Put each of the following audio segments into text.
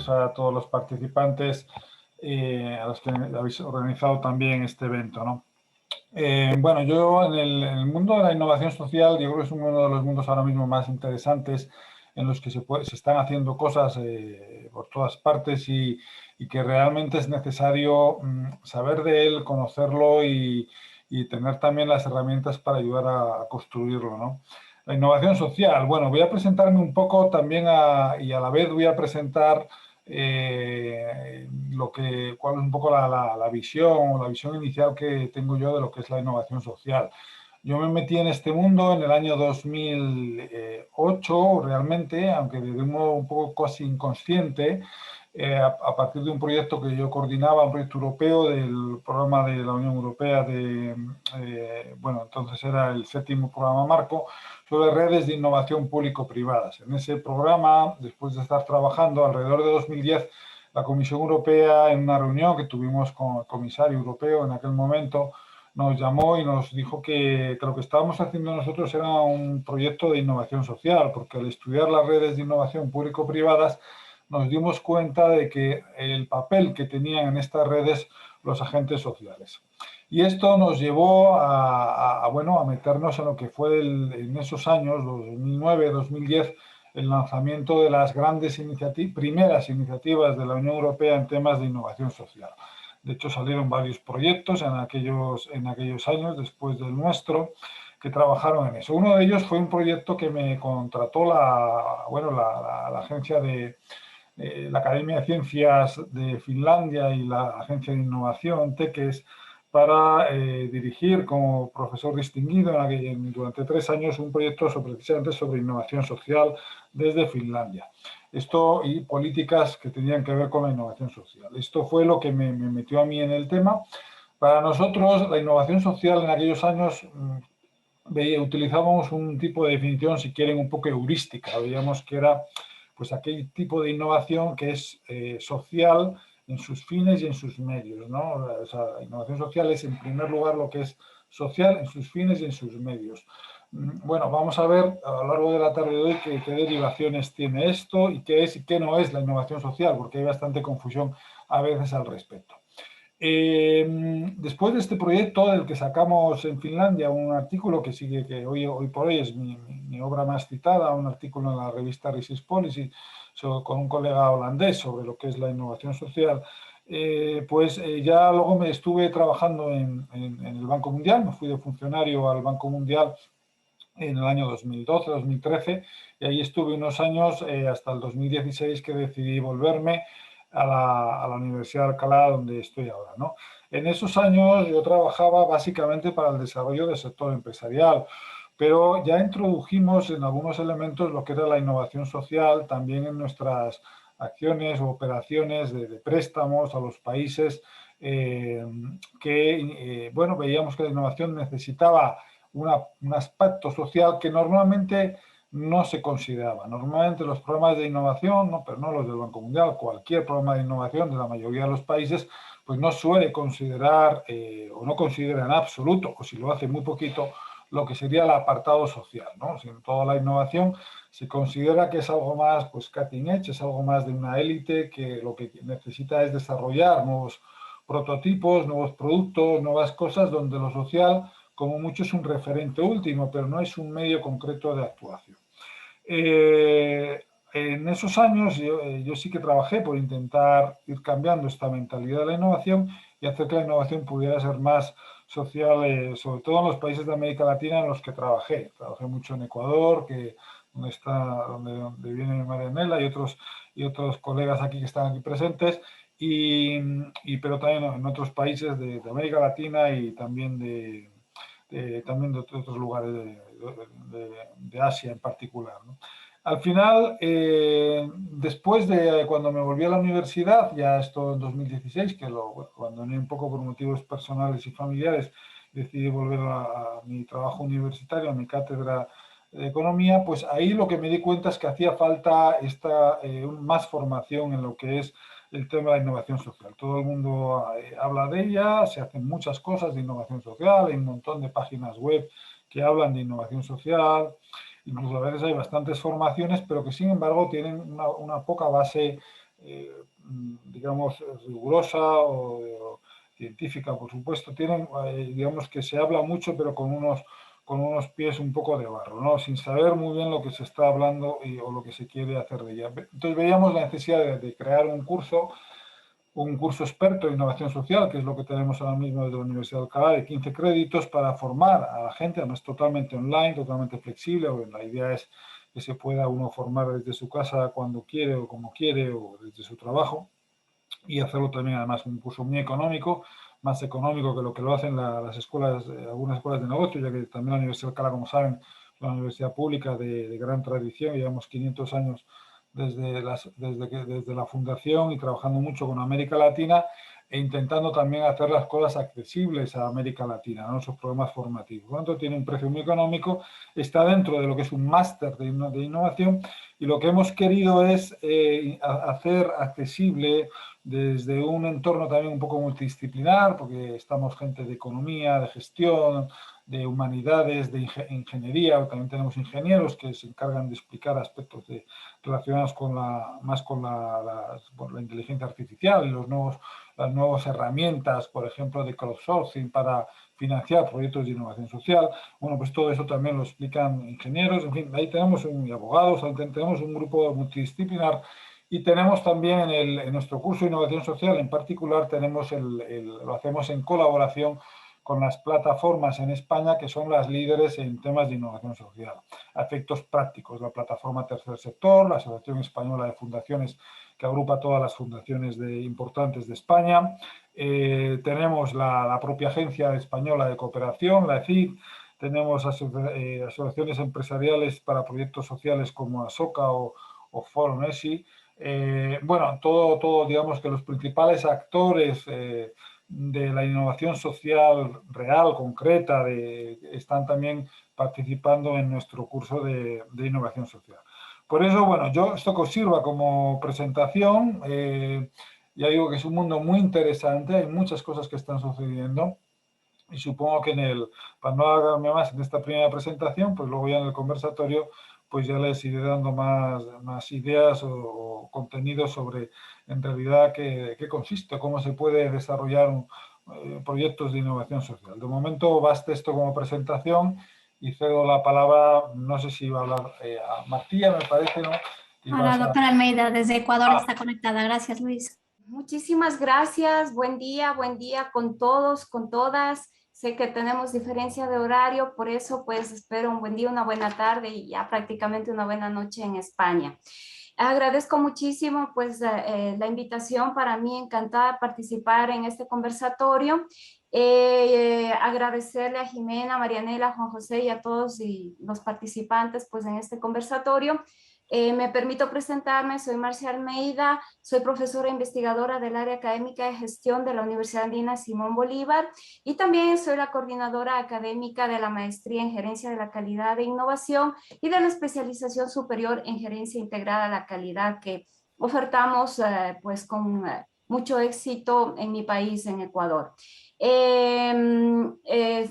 gracias a todos los participantes a los que habéis organizado también este evento, ¿no? Bueno, yo en el mundo de la innovación social, yo creo que es uno de los mundos ahora mismo más interesantes en los que se están haciendo cosas por todas partes y que realmente es necesario saber de él, conocerlo y tener también las herramientas para ayudar a construirlo, ¿no? La innovación social, bueno, voy a presentarme un poco también y a la vez voy a presentar cuál es un poco la visión o la visión inicial que tengo yo de lo que es la innovación social. Yo me metí en este mundo en el año 2008 realmente, aunque de un modo un poco casi inconsciente, a partir de un proyecto que yo coordinaba, un proyecto europeo del programa de la Unión Europea bueno, entonces era el 7º programa marco, sobre redes de innovación público-privadas. En ese programa, después de estar trabajando alrededor de 2010, la Comisión Europea, en una reunión que tuvimos con el comisario europeo en aquel momento, nos llamó y nos dijo que lo que estábamos haciendo nosotros era un proyecto de innovación social, porque al estudiar las redes de innovación público-privadas nos dimos cuenta de que el papel que tenían en estas redes los agentes sociales. Y esto nos llevó bueno, a meternos en lo que fue en esos años, 2009, 2010, el lanzamiento de las primeras iniciativas de la Unión Europea en temas de innovación social. De hecho, salieron varios proyectos en aquellos años, después del nuestro, que trabajaron en eso. Uno de ellos fue un proyecto que me contrató la agencia la Academia de Ciencias de Finlandia y la Agencia de Innovación, TEKES, para dirigir como profesor distinguido durante 3 años un proyecto precisamente sobre innovación social desde Finlandia. Esto y políticas que tenían que ver con la innovación social. Esto fue lo que me metió a mí en el tema. Para nosotros, la innovación social en aquellos años utilizábamos un tipo de definición, si quieren, un poco heurística. Veíamos que era pues aquel tipo de innovación que es social en sus fines y en sus medios, ¿no? O sea, la innovación social es, en primer lugar, lo que es social en sus fines y en sus medios. Bueno, vamos a ver a lo largo de la tarde de hoy qué derivaciones tiene esto y qué es y qué no es la innovación social, porque hay bastante confusión a veces al respecto. Después de este proyecto del que sacamos en Finlandia un artículo que sigue, que hoy por hoy es mi obra más citada, un artículo en la revista Research Policy con un colega holandés sobre lo que es la innovación social, ya luego me estuve trabajando en el Banco Mundial, me fui de funcionario al Banco Mundial en el año 2012, 2013, y ahí estuve unos años hasta el 2016 que decidí volverme a la Universidad de Alcalá, donde estoy ahora, ¿no? En esos años yo trabajaba básicamente para el desarrollo del sector empresarial, pero ya introdujimos en algunos elementos lo que era la innovación social, también en nuestras acciones o operaciones de préstamos a los países bueno, veíamos que la innovación necesitaba un aspecto social que normalmente no se consideraba. Normalmente los programas de innovación, no, pero no los del Banco Mundial, cualquier programa de innovación de la mayoría de los países, pues no suele considerar o no considera en absoluto, o si lo hace muy poquito, lo que sería el apartado social, ¿no? Si en toda la innovación se considera que es algo más, pues, cutting edge, es algo más de una élite que lo que necesita es desarrollar nuevos prototipos, nuevos productos, nuevas cosas, donde lo social, como mucho, es un referente último, pero no es un medio concreto de actuación. En esos años yo sí que trabajé por intentar ir cambiando esta mentalidad de la innovación y hacer que la innovación pudiera ser más social, sobre todo en los países de América Latina en los que trabajé. Trabajé mucho en Ecuador, donde viene Marianela y otros colegas aquí que están aquí presentes, pero también en otros países de América Latina y también también de otros lugares de Asia en particular, ¿no? Al final, después de cuando me volví a la universidad, ya esto en 2016, que lo abandoné un poco por motivos personales y familiares, decidí volver a mi trabajo universitario, a mi cátedra de economía, pues ahí lo que me di cuenta es que hacía falta más formación en lo que es el tema de la innovación social. Todo el mundo habla de ella, se hacen muchas cosas de innovación social, hay un montón de páginas web que hablan de innovación social, incluso a veces hay bastantes formaciones, pero que sin embargo tienen una poca base digamos, rigurosa o científica, por supuesto, tienen, digamos que se habla mucho, pero con unos pies un poco de barro, ¿no? Sin saber muy bien lo que se está hablando o lo que se quiere hacer de ella. Entonces veíamos la necesidad de crear un curso experto en innovación social, que es lo que tenemos ahora mismo desde la Universidad de Alcalá, de 15 créditos para formar a la gente, además totalmente online, totalmente flexible. La idea es que se pueda uno formar desde su casa cuando quiere o como quiere o desde su trabajo, y hacerlo también además un curso muy económico, más económico que lo que lo hacen las escuelas, algunas escuelas de negocio, ya que también la Universidad de Alcalá, como saben, es una universidad pública de gran tradición, llevamos 500 años desde la fundación y trabajando mucho con América Latina e intentando también hacer las cosas accesibles a América Latina, ¿no? Esos programas formativos. Por lo tanto, tiene un precio muy económico, está dentro de lo que es un máster de innovación, y lo que hemos querido es hacer accesible desde un entorno también un poco multidisciplinar, porque estamos gente de economía, de gestión, de humanidades, de ingeniería, también tenemos ingenieros que se encargan de explicar aspectos relacionados más con la inteligencia artificial y las nuevas herramientas, por ejemplo, de crowdsourcing para financiar proyectos de innovación social. Bueno, pues todo eso también lo explican ingenieros, en fin, ahí tenemos abogados, tenemos un grupo multidisciplinar. Y tenemos también en nuestro curso de innovación social, en particular, lo hacemos en colaboración con las plataformas en España que son las líderes en temas de innovación social. A efectos prácticos, la plataforma Tercer Sector, la Asociación Española de Fundaciones, que agrupa todas las fundaciones importantes de España. Tenemos la propia Agencia Española de Cooperación, la ECIC. Tenemos asociaciones empresariales para proyectos sociales como ASOCA o Forum ESI. Bueno, todo, digamos que los principales actores de la innovación social real, concreta, están también participando en nuestro curso de innovación social. Por eso, bueno, esto que os sirva como presentación, ya digo que es un mundo muy interesante, hay muchas cosas que están sucediendo. Y supongo que para no alargarme más en esta primera presentación, pues luego ya en el conversatorio, pues ya les iré dando más ideas o contenido sobre en realidad qué consiste, cómo se puede desarrollar proyectos de innovación social. De momento basta esto como presentación y cedo la palabra, no sé si va a hablar a Martía, me parece, ¿no? A la doctora Almeida desde Ecuador está conectada. Gracias, Luis. Muchísimas gracias. Buen día con todos, con todas. Sé que tenemos diferencia de horario, por eso pues espero un buen día, una buena tarde y ya prácticamente una buena noche en España. Agradezco muchísimo pues la invitación, para mí encantada de participar en este conversatorio. Agradecerle a Jimena, Marianela, Juan José y a todos los participantes pues en este conversatorio. Me permito presentarme, soy Marcia Almeida, soy profesora investigadora del área académica de gestión de la Universidad Andina Simón Bolívar y también soy la coordinadora académica de la maestría en gerencia de la calidad e innovación y de la especialización superior en gerencia integrada a la calidad que ofertamos pues con mucho éxito en mi país, en Ecuador.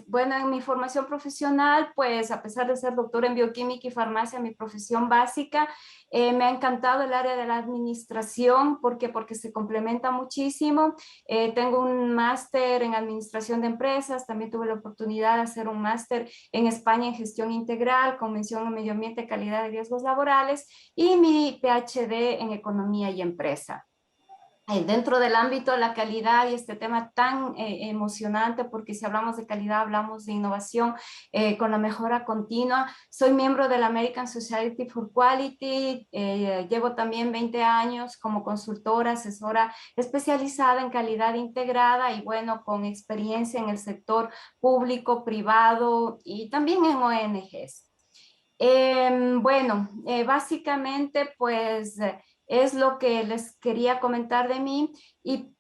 Bueno, en mi formación profesional, pues a pesar de ser doctora en bioquímica y farmacia, mi profesión básica, me ha encantado el área de la administración porque se complementa muchísimo. Tengo un máster en administración de empresas, también tuve la oportunidad de hacer un máster en España en gestión integral, con mención en medio ambiente, calidad y riesgos laborales, y mi PhD en economía y empresa. Dentro del ámbito de la calidad y este tema tan emocionante, porque si hablamos de calidad hablamos de innovación con la mejora continua. Soy miembro de la American Society for Quality, llevo también 20 años como consultora, asesora especializada en calidad integrada y bueno, con experiencia en el sector público, privado y también en ONGs. Bueno, básicamente pues es lo que les quería comentar de mí y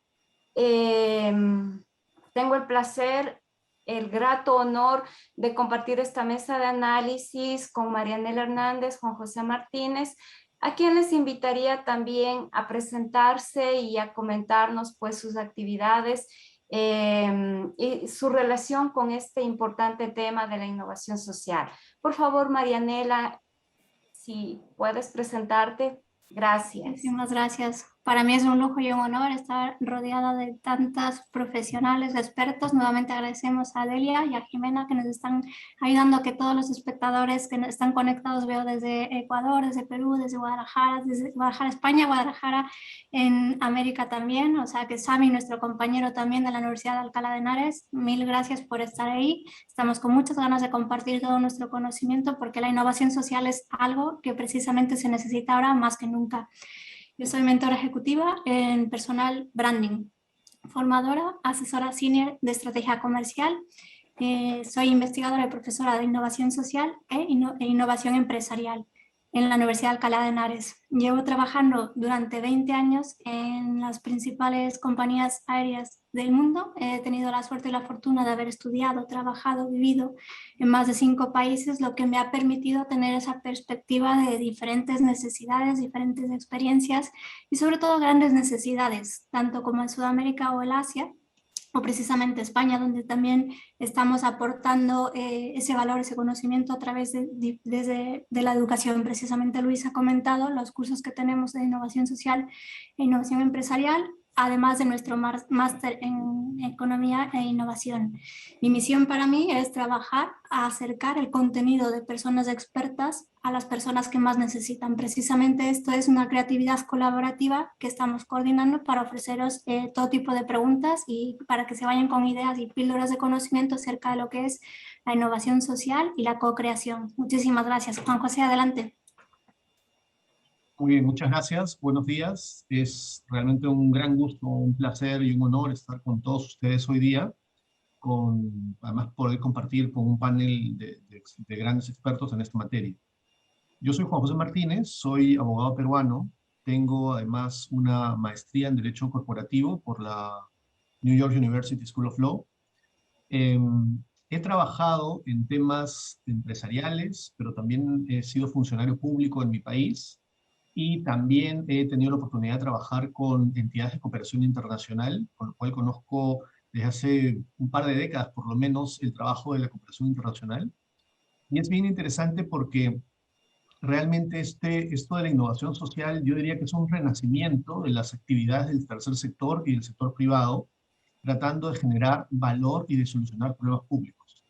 tengo el placer, el grato honor de compartir esta mesa de análisis con Marianela Hernández, Juan José Martínez, a quien les invitaría también a presentarse y a comentarnos pues sus actividades y su relación con este importante tema de la innovación social. Por favor, Marianela, si puedes presentarte. Gracias. Muchísimas gracias. Para mí es un lujo y un honor estar rodeada de tantos profesionales, expertos. Nuevamente agradecemos a Delia y a Jimena que nos están ayudando a que todos los espectadores que están conectados, veo desde Ecuador, desde Perú, desde Guadalajara, España, Guadalajara en América también. O sea que Sami, nuestro compañero también de la Universidad de Alcalá de Henares, mil gracias por estar ahí. Estamos con muchas ganas de compartir todo nuestro conocimiento porque la innovación social es algo que precisamente se necesita ahora más que nunca. Yo soy mentora ejecutiva en personal branding, formadora, asesora senior de estrategia comercial. Soy investigadora y profesora de innovación social e innovación empresarial en la Universidad de Alcalá de Henares. Llevo trabajando durante 20 años en las principales compañías aéreas del mundo. He tenido la suerte y la fortuna de haber estudiado, trabajado, vivido en más de 5 países, lo que me ha permitido tener esa perspectiva de diferentes necesidades, diferentes experiencias y sobre todo grandes necesidades, tanto como en Sudamérica o el Asia, o precisamente España, donde también estamos aportando ese valor, ese conocimiento a través de la educación. Precisamente Luis ha comentado los cursos que tenemos de innovación social e innovación empresarial, además de nuestro máster en economía e innovación. Mi misión para mí es trabajar a acercar el contenido de personas expertas a las personas que más necesitan. Precisamente esto es una creatividad colaborativa que estamos coordinando para ofreceros todo tipo de preguntas y para que se vayan con ideas y píldoras de conocimiento acerca de lo que es la innovación social y la co-creación. Muchísimas gracias. Juan José, adelante. Muy bien, muchas gracias. Buenos días. Es realmente un gran gusto, un placer y un honor estar con todos ustedes hoy día, además poder compartir con un panel de grandes expertos en esta materia. Yo soy Juan José Martínez, soy abogado peruano, tengo además una maestría en Derecho Corporativo por la New York University School of Law. He trabajado en temas empresariales, pero también he sido funcionario público en mi país y también he tenido la oportunidad de trabajar con entidades de cooperación internacional, con lo cual conozco desde hace un par de décadas por lo menos el trabajo de la cooperación internacional. Y es bien interesante porque realmente esto de la innovación social, yo diría que es un renacimiento de las actividades del tercer sector y del sector privado, tratando de generar valor y de solucionar problemas públicos.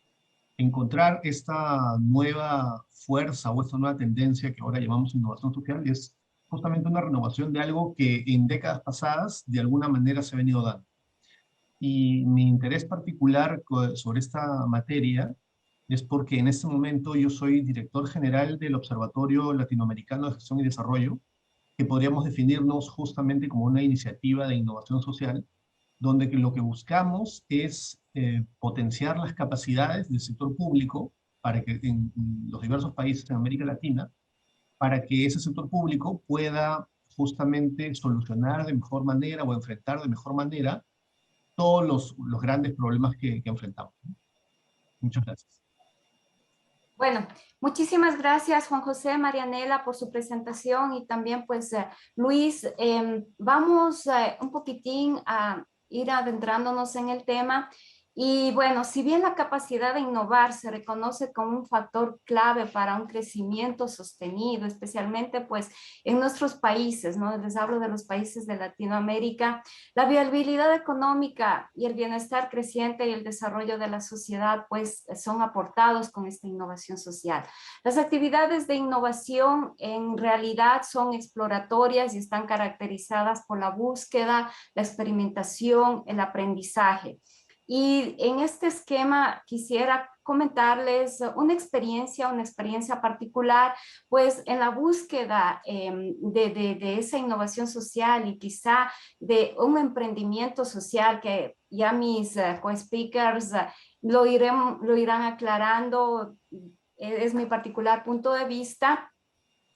Encontrar esta nueva fuerza o esta nueva tendencia que ahora llamamos innovación social es justamente una renovación de algo que en décadas pasadas de alguna manera se ha venido dando. Y mi interés particular sobre esta materia es porque en este momento yo soy director general del Observatorio Latinoamericano de Gestión y Desarrollo, que podríamos definirnos justamente como una iniciativa de innovación social, donde lo que buscamos es potenciar las capacidades del sector público para que en los diversos países de América Latina, para que ese sector público pueda justamente solucionar de mejor manera o enfrentar de mejor manera todos los grandes problemas que enfrentamos. Muchas gracias. Bueno, muchísimas gracias Juan José, Marianela por su presentación y también pues Luis, vamos un poquitín a ir adentrándonos en el tema. Y bueno, si bien la capacidad de innovar se reconoce como un factor clave para un crecimiento sostenido, especialmente pues en nuestros países, ¿no? Les hablo de los países de Latinoamérica, la viabilidad económica y el bienestar creciente y el desarrollo de la sociedad pues son aportados con esta innovación social. Las actividades de innovación en realidad son exploratorias y están caracterizadas por la búsqueda, la experimentación, el aprendizaje. Y en este esquema quisiera comentarles una experiencia particular, pues en la búsqueda de esa innovación social y quizá de un emprendimiento social que ya mis co-speakers lo irán aclarando, es mi particular punto de vista.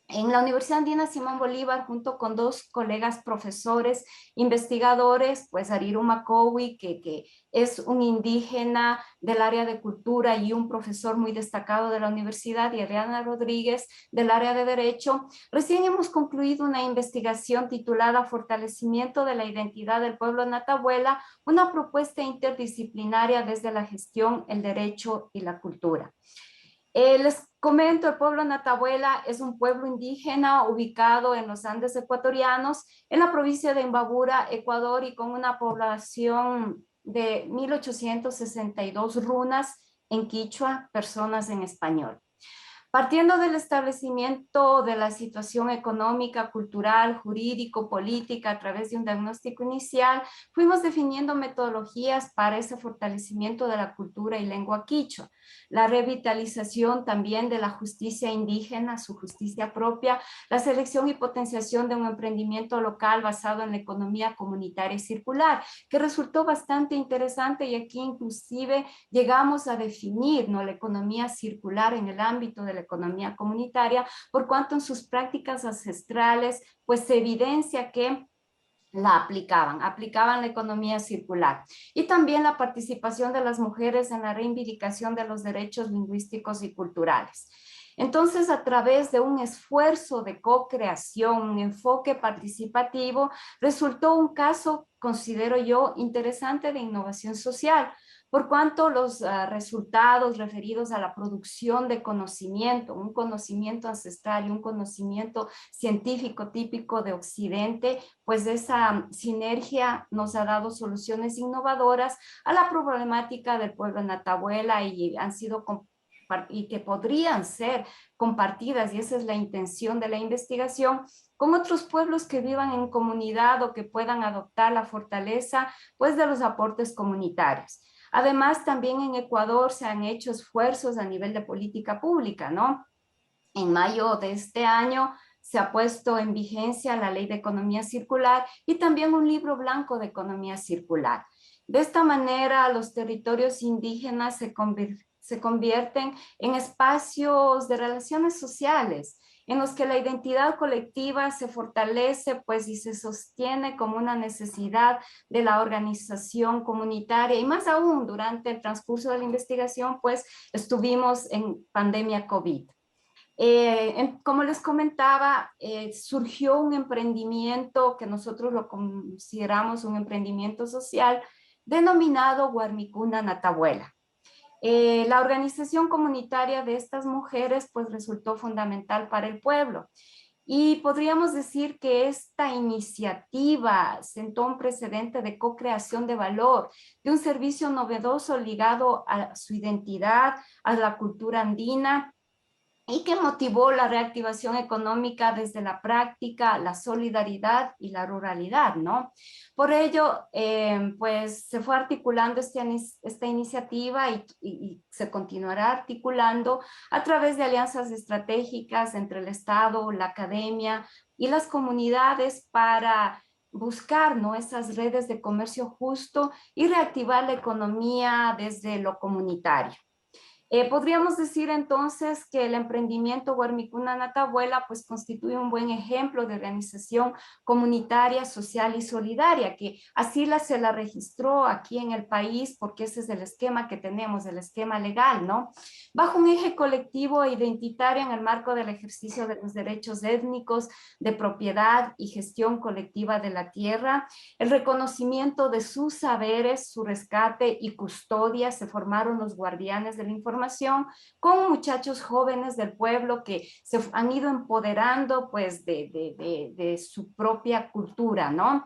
En la Universidad Andina Simón Bolívar, junto con 2 colegas profesores, investigadores, pues Ariru Macowi, que es un indígena del área de cultura y un profesor muy destacado de la universidad, y Adriana Rodríguez del área de Derecho, recién hemos concluido una investigación titulada Fortalecimiento de la identidad del pueblo Natahuela, una propuesta interdisciplinaria desde la gestión, el derecho y la cultura. Les comento, el pueblo Natabuela es un pueblo indígena ubicado en los Andes ecuatorianos, en la provincia de Imbabura, Ecuador, y con una población de 1862 runas en quichua, personas en español. Partiendo del establecimiento de la situación económica, cultural, jurídico, política, a través de un diagnóstico inicial, fuimos definiendo metodologías para ese fortalecimiento de la cultura y lengua quichua, la revitalización también de la justicia indígena, su justicia propia, la selección y potenciación de un emprendimiento local basado en la economía comunitaria y circular, que resultó bastante interesante, y aquí inclusive llegamos a definir, ¿no?, la economía circular en el ámbito de la economía comunitaria, por cuanto en sus prácticas ancestrales pues se evidencia que la aplicaban la economía circular, y también la participación de las mujeres en la reivindicación de los derechos lingüísticos y culturales. Entonces, a través de un esfuerzo de co-creación, un enfoque participativo, resultó un caso, considero yo, interesante de innovación social, por cuanto los resultados referidos a la producción de conocimiento, un conocimiento ancestral y un conocimiento científico típico de Occidente, pues esa sinergia nos ha dado soluciones innovadoras a la problemática del pueblo Natabuela, y han sido y que podrían ser compartidas, y esa es la intención de la investigación, con otros pueblos que vivan en comunidad o que puedan adoptar la fortaleza pues de los aportes comunitarios. Además, también en Ecuador se han hecho esfuerzos a nivel de política pública, ¿no? En mayo de este año se ha puesto en vigencia la Ley de Economía Circular y también un libro blanco de economía circular. De esta manera, los territorios indígenas se convierten en espacios de relaciones sociales, en los que la identidad colectiva se fortalece pues, y se sostiene como una necesidad de la organización comunitaria, y más aún durante el transcurso de la investigación pues estuvimos en pandemia COVID. Como les comentaba, surgió un emprendimiento que nosotros lo consideramos un emprendimiento social denominado Guarmicuna Natabuela. La organización comunitaria de estas mujeres pues resultó fundamental para el pueblo, y podríamos decir que esta iniciativa sentó un precedente de co-creación de valor, de un servicio novedoso ligado a su identidad, a la cultura andina, y que motivó la reactivación económica desde la práctica, la solidaridad y la ruralidad, ¿no? Por ello, pues se fue articulando esta iniciativa, y se continuará articulando a través de alianzas estratégicas entre el Estado, la academia y las comunidades para buscar, ¿no?, esas redes de comercio justo y reactivar la economía desde lo comunitario. Podríamos decir entonces que el emprendimiento Guarmicuna Natabuela pues constituye un buen ejemplo de organización comunitaria, social y solidaria, que así se la registró aquí en el país, porque ese es el esquema que tenemos, el esquema legal, ¿no? Bajo un eje colectivo e identitario en el marco del ejercicio de los derechos étnicos, de propiedad y gestión colectiva de la tierra, el reconocimiento de sus saberes, su rescate y custodia. Se formaron los guardianes de la información con muchachos jóvenes del pueblo que se han ido empoderando pues de su propia cultura, ¿no?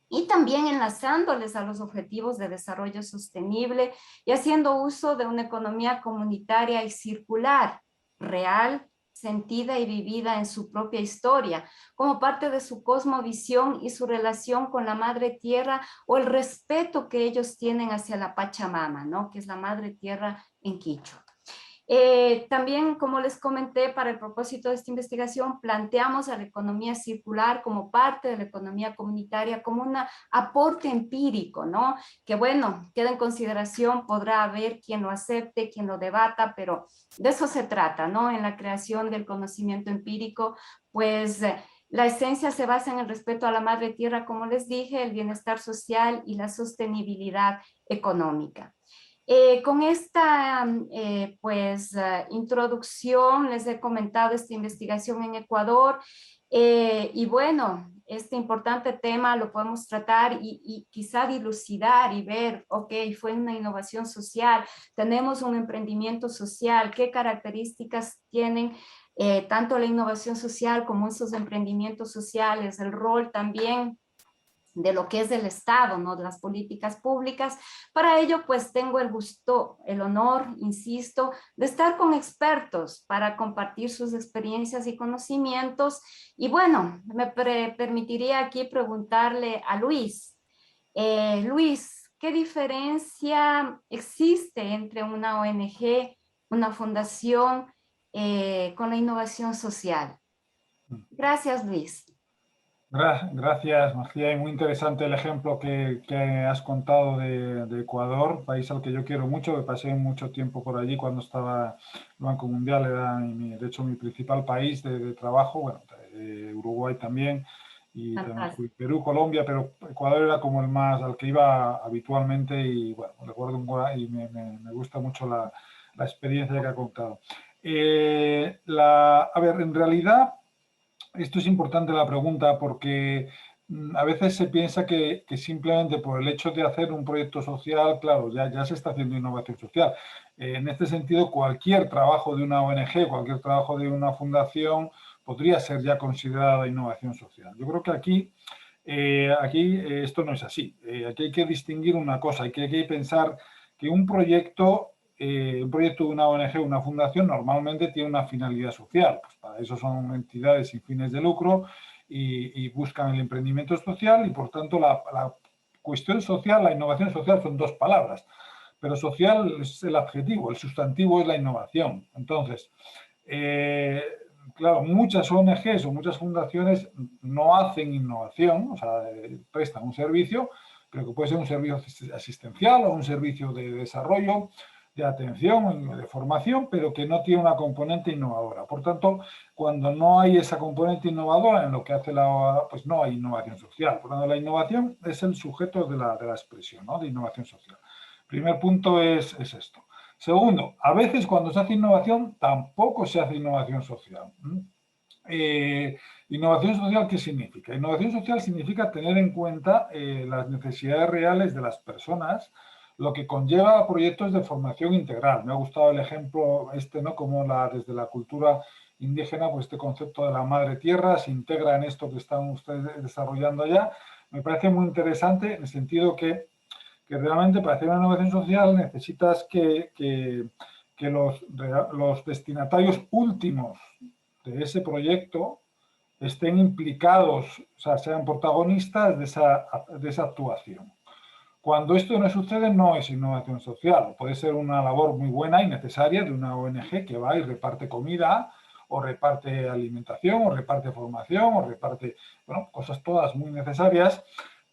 Y también enlazándoles a los objetivos de desarrollo sostenible y haciendo uso de una economía comunitaria y circular, real, sentida y vivida en su propia historia, como parte de su cosmovisión y su relación con la madre tierra, o el respeto que ellos tienen hacia la Pachamama, ¿no?, que es la madre tierra en quichua. También, como les comenté, para el propósito de esta investigación, planteamos a la economía circular como parte de la economía comunitaria, como un aporte empírico, ¿no? Que bueno, queda en consideración, podrá haber quien lo acepte, quien lo debata, pero de eso se trata, ¿no? En la creación del conocimiento empírico, pues la esencia se basa en el respeto a la madre tierra, como les dije, el bienestar social y la sostenibilidad económica. Con esta introducción les he comentado esta investigación en Ecuador y bueno, este importante tema lo podemos tratar y quizá dilucidar y ver, ok, fue una innovación social, tenemos un emprendimiento social, qué características tienen tanto la innovación social como esos emprendimientos sociales, el rol también de lo que es del Estado, ¿no? De las políticas públicas. Para ello, pues tengo el gusto, el honor, insisto, de estar con expertos para compartir sus experiencias y conocimientos. Y bueno, me permitiría aquí preguntarle a Luis. Luis, ¿qué diferencia existe entre una ONG, una fundación con la innovación social? Gracias, Luis. Gracias, Magia. Y muy interesante el ejemplo que has contado de Ecuador, país al que yo quiero mucho, que pasé mucho tiempo por allí cuando estaba en el Banco Mundial, era de hecho mi principal país de trabajo, bueno, Uruguay también, y también fui Perú, Colombia, pero Ecuador era como el más al que iba habitualmente y bueno, recuerdo y me gusta mucho la experiencia que ha contado. A ver, en realidad... Esto es importante la pregunta porque a veces se piensa que simplemente por el hecho de hacer un proyecto social, claro, ya se está haciendo innovación social. En este sentido, cualquier trabajo de una ONG, cualquier trabajo de una fundación podría ser ya considerada innovación social. Yo creo que aquí esto no es así. Aquí hay que distinguir una cosa, hay que pensar que un proyecto de una ONG, una fundación, normalmente tiene una finalidad social. Pues para eso son entidades sin fines de lucro y buscan el emprendimiento social y, por tanto, la cuestión social, la innovación social son dos palabras, pero social es el adjetivo, el sustantivo es la innovación. Entonces, claro, muchas ONGs o muchas fundaciones no hacen innovación, o sea, prestan un servicio, pero que puede ser un servicio asistencial o un servicio de desarrollo, de atención, de formación, pero que no tiene una componente innovadora. Por tanto, cuando no hay esa componente innovadora en lo que hace pues no hay innovación social. Por tanto, la innovación es el sujeto de la expresión, ¿no? De innovación social. Primer punto es esto. Segundo, a veces cuando se hace innovación tampoco se hace innovación social. Innovación social, ¿qué significa? Innovación social significa tener en cuenta las necesidades reales de las personas, lo que conlleva proyectos de formación integral. Me ha gustado el ejemplo ¿no? Como desde la cultura indígena, pues este concepto de la madre tierra se integra en esto que están ustedes desarrollando allá. Me parece muy interesante en el sentido que realmente para hacer una innovación social necesitas que los destinatarios últimos de ese proyecto estén implicados, o sea, sean protagonistas de esa actuación. Cuando esto no sucede, no es innovación social. Puede ser una labor muy buena y necesaria de una ONG que va y reparte comida, o reparte alimentación, o reparte formación, o reparte, bueno, cosas todas muy necesarias,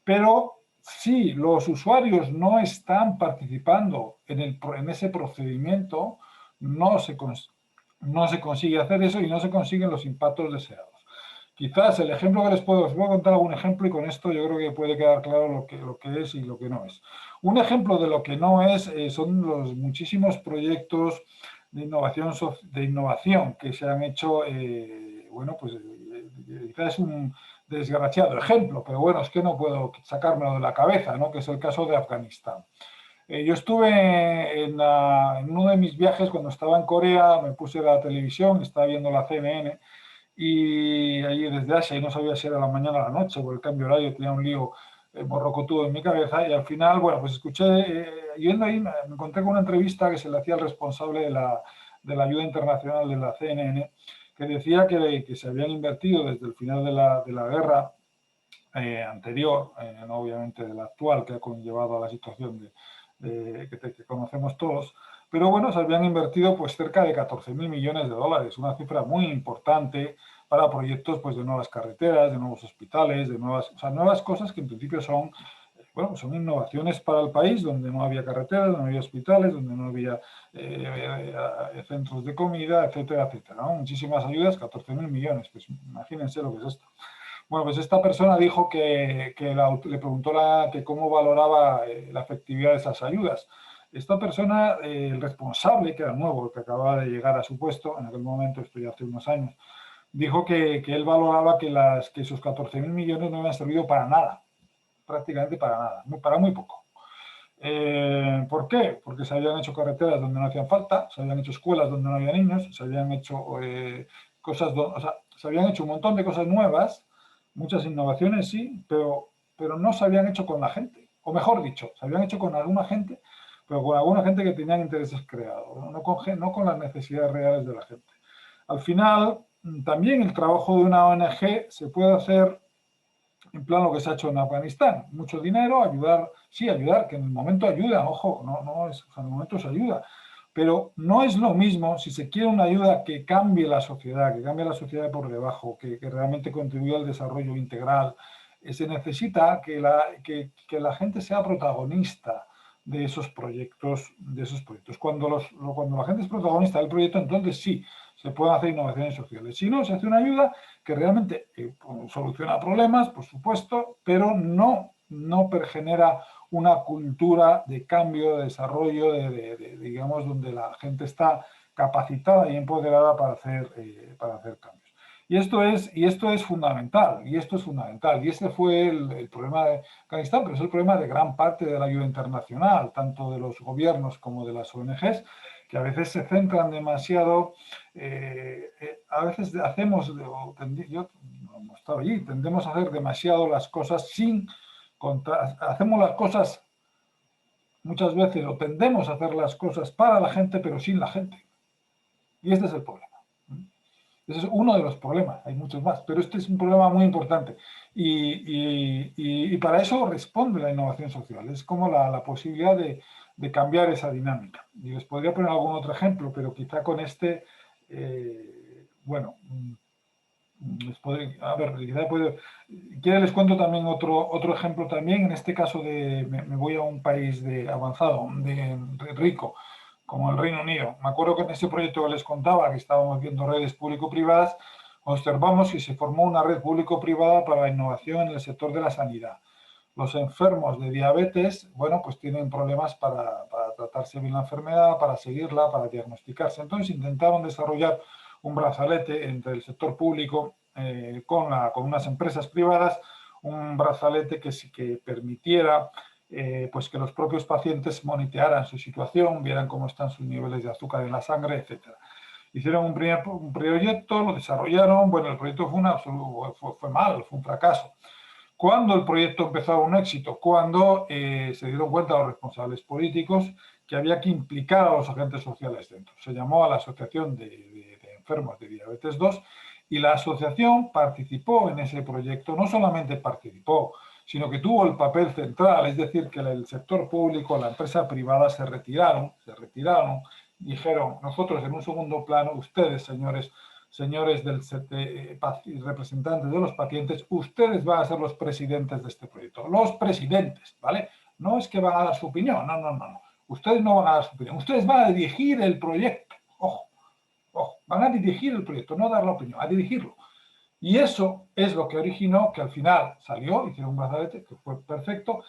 pero si los usuarios no están participando en ese procedimiento, no se consigue hacer eso y no se consiguen los impactos deseados. Quizás el ejemplo que os voy a contar algún ejemplo y con esto yo creo que puede quedar claro lo que es y lo que no es. Un ejemplo de lo que no es son los muchísimos proyectos de innovación que se han hecho, bueno, pues quizás es un desgraciado ejemplo, pero bueno, es que no puedo sacármelo de la cabeza, ¿no? Que es el caso de Afganistán. Yo estuve en uno de mis viajes cuando estaba en Corea, me puse la televisión, estaba viendo la CNN, y allí desde Asia, y no sabía si era la mañana o la noche, por el cambio horario tenía un lío morrocotudo en mi cabeza, y al final, bueno, pues escuché, yendo ahí, me encontré con una entrevista que se le hacía al responsable de la ayuda internacional de la CNN, que decía que se habían invertido desde el final de la guerra anterior, no obviamente de la actual, que ha conllevado a la situación que conocemos todos, pero bueno, se habían invertido pues cerca de 14.000 millones de dólares, una cifra muy importante para proyectos pues de nuevas carreteras, de nuevos hospitales, de nuevas cosas que en principio son, bueno, son innovaciones para el país, donde no había carreteras, donde no había hospitales, donde no había centros de comida, etcétera, etcétera, ¿no? Muchísimas ayudas, 14.000 millones, pues imagínense lo que es esto. Bueno, pues esta persona dijo que le preguntó que cómo valoraba la efectividad de esas ayudas. esta persona, el responsable, que era nuevo, que acababa de llegar a su puesto, en aquel momento, esto ya hace unos años, dijo que él valoraba que esos 14.000 millones no habían servido para nada, prácticamente para nada, para muy poco. ¿Por qué? Porque se habían hecho carreteras donde no hacían falta, se habían hecho escuelas donde no había niños, se habían hecho cosas, o sea, se habían hecho un montón de cosas nuevas, muchas innovaciones sí, pero no se habían hecho con la gente, o mejor dicho, se habían hecho con alguna gente, pero con alguna gente que tenían intereses creados, no con las necesidades reales de la gente. Al final, también el trabajo de una ONG se puede hacer en plan lo que se ha hecho en Afganistán, mucho dinero, ayudar, sí, ayudar, que en el momento ayuda, ojo, no es, o sea, en el momento se ayuda, pero no es lo mismo si se quiere una ayuda que cambie la sociedad, por debajo, que realmente contribuya al desarrollo integral. Se necesita que la gente sea protagonista de esos proyectos. Cuando la gente es protagonista del proyecto, entonces sí, se pueden hacer innovaciones sociales. Si no, se hace una ayuda que realmente soluciona problemas, por supuesto, pero no genera una cultura de cambio, de desarrollo, digamos, donde la gente está capacitada y empoderada para hacer cambios. Y esto es fundamental, y este fue el problema de Afganistán, pero es el problema de gran parte de la ayuda internacional, tanto de los gobiernos como de las ONGs, que a veces se centran demasiado, a veces hacemos, yo no estaba allí, tendemos a hacer demasiado las cosas hacemos las cosas muchas veces, o tendemos a hacer las cosas para la gente, pero sin la gente. Y este es el problema. Ese es uno de los problemas, hay muchos más, pero este es un problema muy importante. Y para eso responde la innovación social, es como la posibilidad de cambiar esa dinámica. Y les podría poner algún otro ejemplo, pero quizá con este, bueno, les cuento también otro ejemplo también, en este caso me voy a un país avanzado, rico, como el Reino Unido. Me acuerdo que en ese proyecto que les contaba, que estábamos viendo redes público-privadas, observamos que se formó una red público-privada para la innovación en el sector de la sanidad. Los enfermos de diabetes, bueno, pues tienen problemas para tratarse bien la enfermedad, para seguirla, para diagnosticarse. Entonces intentaron desarrollar un brazalete entre el sector público con unas empresas privadas, un brazalete que permitiera pues que los propios pacientes monitorearan su situación, vieran cómo están sus niveles de azúcar en la sangre, etc. Hicieron un proyecto, lo desarrollaron, bueno, el proyecto fue mal, fue un fracaso. ¿Cuándo el proyecto empezó a un éxito? Cuando se dieron cuenta los responsables políticos que había que implicar a los agentes sociales dentro. Se llamó a la Asociación de Enfermos de Diabetes 2 y la asociación participó en ese proyecto, no solamente participó, sino que tuvo el papel central, es decir, que el sector público, la empresa privada se retiraron, dijeron, nosotros en un segundo plano, ustedes, señores representantes de los pacientes, ustedes van a ser los presidentes de este proyecto. Los presidentes, ¿vale? No es que van a dar su opinión, no. Ustedes no van a dar su opinión, ustedes van a dirigir el proyecto. Ojo, van a dirigir el proyecto, no dar la opinión, a dirigirlo. Y eso es lo que originó que al final hicieron un brazalete que fue perfecto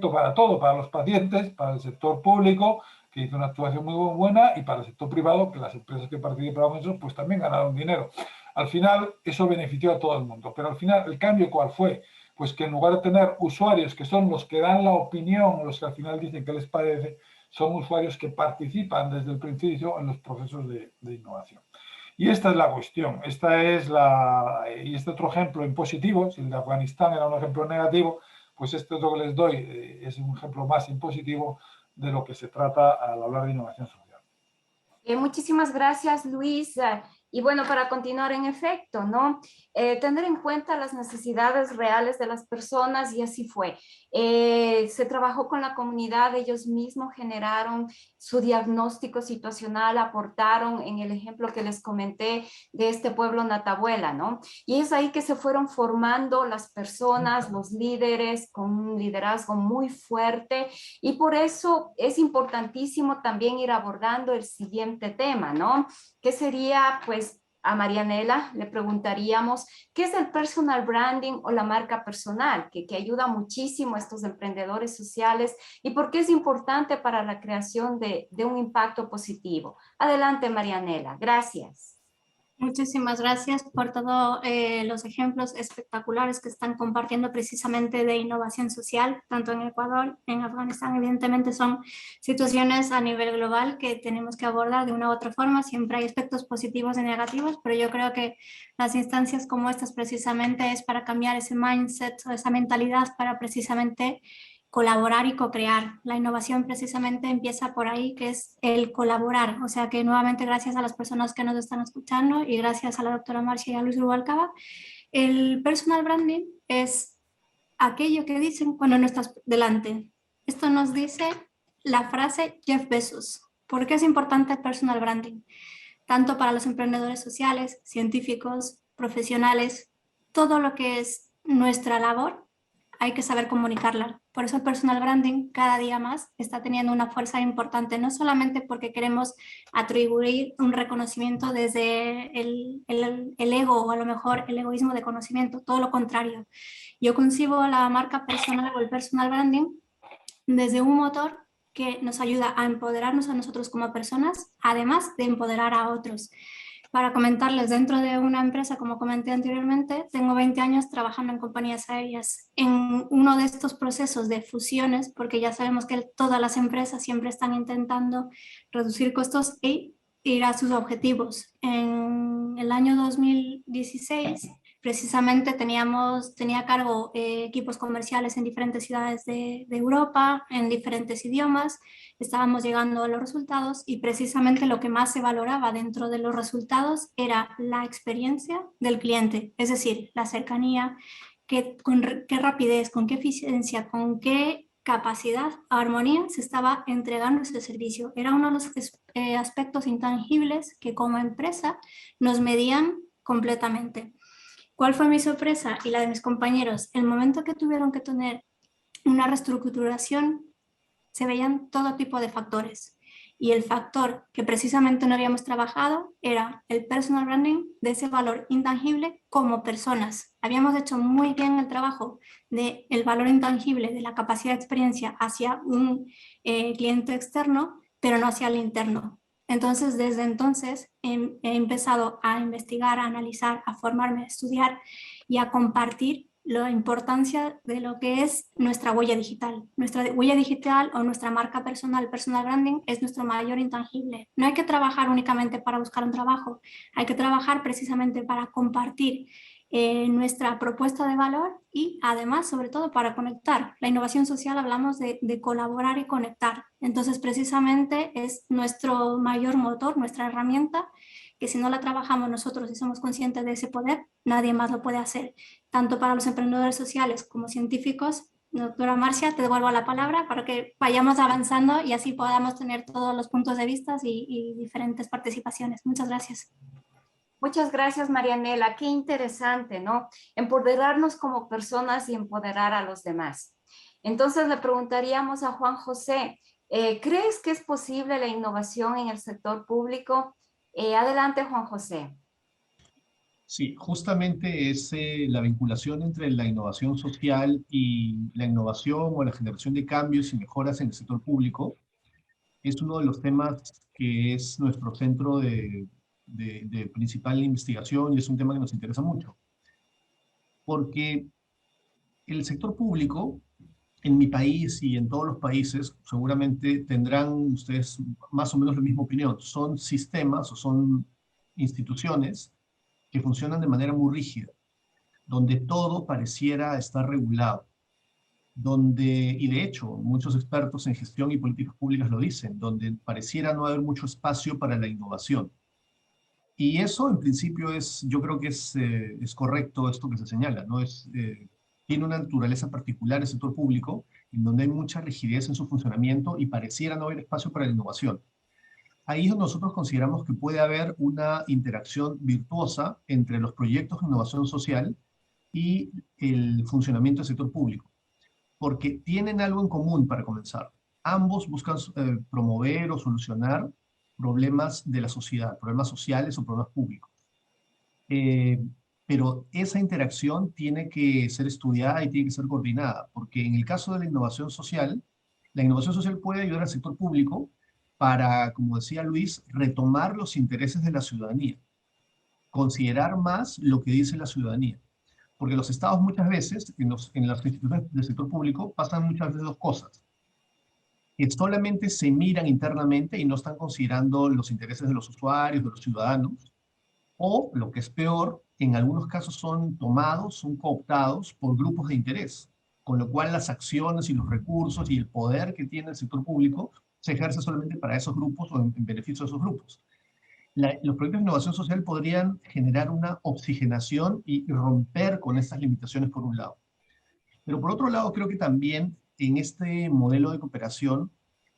para todo, para los pacientes, para el sector público, que hizo una actuación muy buena, y para el sector privado, que las empresas que participaron en eso, pues también ganaron dinero. Al final, eso benefició a todo el mundo. Pero al final, ¿el cambio cuál fue? Pues que en lugar de tener usuarios que son los que dan la opinión, los que al final dicen qué les parece, son usuarios que participan desde el principio en los procesos de innovación. Y esta es la cuestión, y este otro ejemplo en positivo, si el de Afganistán era un ejemplo negativo, pues este otro que les doy es un ejemplo más en positivo de lo que se trata al hablar de innovación social. Muchísimas gracias, Luis. Y bueno, para continuar en efecto, ¿no? Tener en cuenta las necesidades reales de las personas, y así fue. Se trabajó con la comunidad, ellos mismos generaron su diagnóstico situacional, aportaron en el ejemplo que les comenté de este pueblo Natabuela, ¿no? Y es ahí que se fueron formando las personas, los líderes, con un liderazgo muy fuerte, y por eso es importantísimo también ir abordando el siguiente tema, ¿no? Que sería, pues, a Marianela, le preguntaríamos, ¿qué es el personal branding o la marca personal? Que ayuda muchísimo a estos emprendedores sociales y por qué es importante para la creación de un impacto positivo. Adelante, Marianela. Gracias. Muchísimas gracias por todos los ejemplos espectaculares que están compartiendo precisamente de innovación social, tanto en Ecuador, en Afganistán. Evidentemente son situaciones a nivel global que tenemos que abordar de una u otra forma. Siempre hay aspectos positivos y negativos, pero yo creo que las instancias como estas precisamente es para cambiar ese mindset o esa mentalidad para precisamente colaborar y co-crear. La innovación precisamente empieza por ahí, que es el colaborar. O sea que nuevamente gracias a las personas que nos están escuchando y gracias a la doctora Marcia y a Luis Rubalcaba, el personal branding es aquello que dicen cuando no estás delante. Esto nos dice la frase Jeff Bezos. ¿Por qué es importante el personal branding? Tanto para los emprendedores sociales, científicos, profesionales, todo lo que es nuestra labor hay que saber comunicarla. Por eso el personal branding cada día más está teniendo una fuerza importante, no solamente porque queremos atribuir un reconocimiento desde el ego o a lo mejor el egoísmo de conocimiento, todo lo contrario. Yo concibo la marca personal o el personal branding desde un motor que nos ayuda a empoderarnos a nosotros como personas, además de empoderar a otros. Para comentarles, dentro de una empresa, como comenté anteriormente, tengo 20 años trabajando en compañías aéreas. En uno de estos procesos de fusiones, porque ya sabemos que todas las empresas siempre están intentando reducir costos e ir a sus objetivos. En el año 2016, precisamente tenía a cargo equipos comerciales en diferentes ciudades de Europa, en diferentes idiomas. Estábamos llegando a los resultados y precisamente lo que más se valoraba dentro de los resultados era la experiencia del cliente, es decir, la cercanía, con qué rapidez, con qué eficiencia, con qué capacidad, armonía se estaba entregando ese servicio. Era uno de los aspectos intangibles que como empresa nos medían completamente. ¿Cuál fue mi sorpresa y la de mis compañeros? El momento que tuvieron que tener una reestructuración, se veían todo tipo de factores. Y el factor que precisamente no habíamos trabajado era el personal branding de ese valor intangible como personas. Habíamos hecho muy bien el trabajo del valor intangible, de la capacidad de experiencia hacia un cliente externo, pero no hacia el interno. Entonces, desde entonces he empezado a investigar, a analizar, a formarme, a estudiar y a compartir la importancia de lo que es nuestra huella digital. Nuestra huella digital o nuestra marca personal, personal branding, es nuestro mayor intangible. No hay que trabajar únicamente para buscar un trabajo, hay que trabajar precisamente para compartir nuestra propuesta de valor y además, sobre todo, para conectar. La innovación social hablamos de colaborar y conectar. Entonces, precisamente es nuestro mayor motor, nuestra herramienta, que si no la trabajamos nosotros y somos conscientes de ese poder, nadie más lo puede hacer. Tanto para los emprendedores sociales como científicos. Doctora Marcia, te devuelvo la palabra para que vayamos avanzando y así podamos tener todos los puntos de vista y diferentes participaciones. Muchas gracias. Muchas gracias, Marianela. Qué interesante, ¿no? Empoderarnos como personas y empoderar a los demás. Entonces le preguntaríamos a Juan José, ¿crees que es posible la innovación en el sector público? Adelante, Juan José. Sí, justamente es la vinculación entre la innovación social y la innovación o la generación de cambios y mejoras en el sector público es uno de los temas que es nuestro centro de principal investigación y es un tema que nos interesa mucho. Porque el sector público, en mi país y en todos los países, seguramente tendrán ustedes más o menos la misma opinión. Son sistemas o son instituciones que funcionan de manera muy rígida, donde todo pareciera estar regulado, y de hecho muchos expertos en gestión y políticas públicas lo dicen, donde pareciera no haber mucho espacio para la innovación. Y eso en principio yo creo que es correcto esto que se señala, ¿no? Tiene una naturaleza particular el sector público, en donde hay mucha rigidez en su funcionamiento y pareciera no haber espacio para la innovación. Ahí es donde nosotros consideramos que puede haber una interacción virtuosa entre los proyectos de innovación social y el funcionamiento del sector público, porque tienen algo en común para comenzar. Ambos buscan promover o solucionar problemas de la sociedad, problemas sociales o problemas públicos. Pero esa interacción tiene que ser estudiada y tiene que ser coordinada, porque en el caso de la innovación social puede ayudar al sector público para, como decía Luis, retomar los intereses de la ciudadanía, considerar más lo que dice la ciudadanía. Porque los estados muchas veces, en las instituciones del sector público, pasan muchas veces dos cosas. Que solamente se miran internamente y no están considerando los intereses de los usuarios, de los ciudadanos, o, lo que es peor, en algunos casos son tomados, son cooptados por grupos de interés, con lo cual las acciones y los recursos y el poder que tiene el sector público se ejerce solamente para esos grupos o en beneficio de esos grupos. Los proyectos de innovación social podrían generar una oxigenación y romper con estas limitaciones por un lado. Pero por otro lado, creo que también en este modelo de cooperación,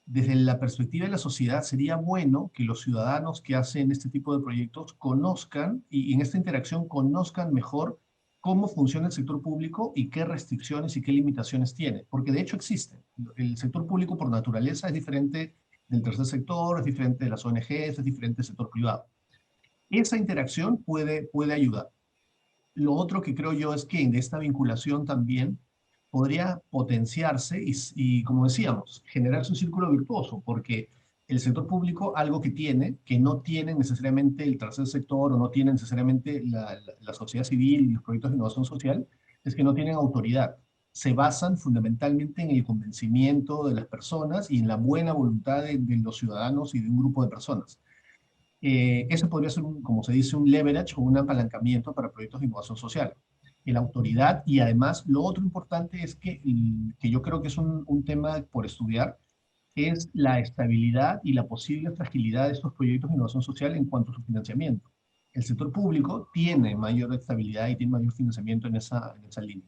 desde la perspectiva de la sociedad, sería bueno que los ciudadanos que hacen este tipo de proyectos conozcan y en esta interacción conozcan mejor cómo funciona el sector público y qué restricciones y qué limitaciones tiene, porque de hecho existen. El sector público por naturaleza es diferente del tercer sector, es diferente de las ONGs, es diferente del sector privado. Esa interacción puede ayudar. Lo otro que creo yo es que en esta vinculación también podría potenciarse y, como decíamos, generarse un círculo virtuoso, porque el sector público algo que tiene, que no tiene necesariamente el tercer sector o no tiene necesariamente la sociedad civil y los proyectos de innovación social, es que no tienen autoridad. Se basan fundamentalmente en el convencimiento de las personas y en la buena voluntad de los ciudadanos y de un grupo de personas. Eso podría ser, como se dice, un leverage o un apalancamiento para proyectos de innovación social. La autoridad y además lo otro importante es que yo creo que es un tema por estudiar, es la estabilidad y la posible fragilidad de estos proyectos de innovación social en cuanto a su financiamiento. El sector público tiene mayor estabilidad y tiene mayor financiamiento en esa línea.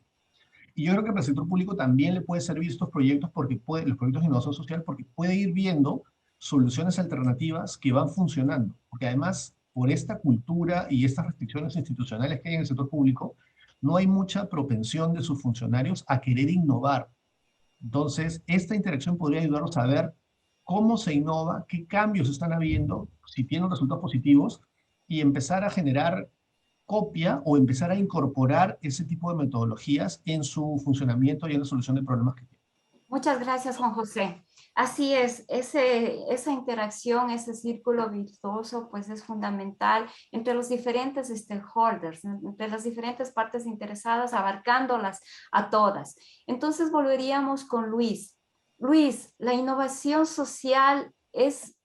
Y yo creo que para el sector público también le puede servir estos proyectos los proyectos de innovación social porque puede ir viendo soluciones alternativas que van funcionando. Porque además, por esta cultura y estas restricciones institucionales que hay en el sector público, no hay mucha propensión de sus funcionarios a querer innovar. Entonces, esta interacción podría ayudarnos a ver cómo se innova, qué cambios están habiendo, si tienen resultados positivos, y empezar a generar copia o empezar a incorporar ese tipo de metodologías en su funcionamiento y en la solución de problemas que tienen. Muchas gracias, Juan José. Así es, esa interacción, ese círculo virtuoso, pues es fundamental entre los diferentes stakeholders, entre las diferentes partes interesadas, abarcándolas a todas. Entonces volveríamos con Luis. Luis, ¿la innovación social es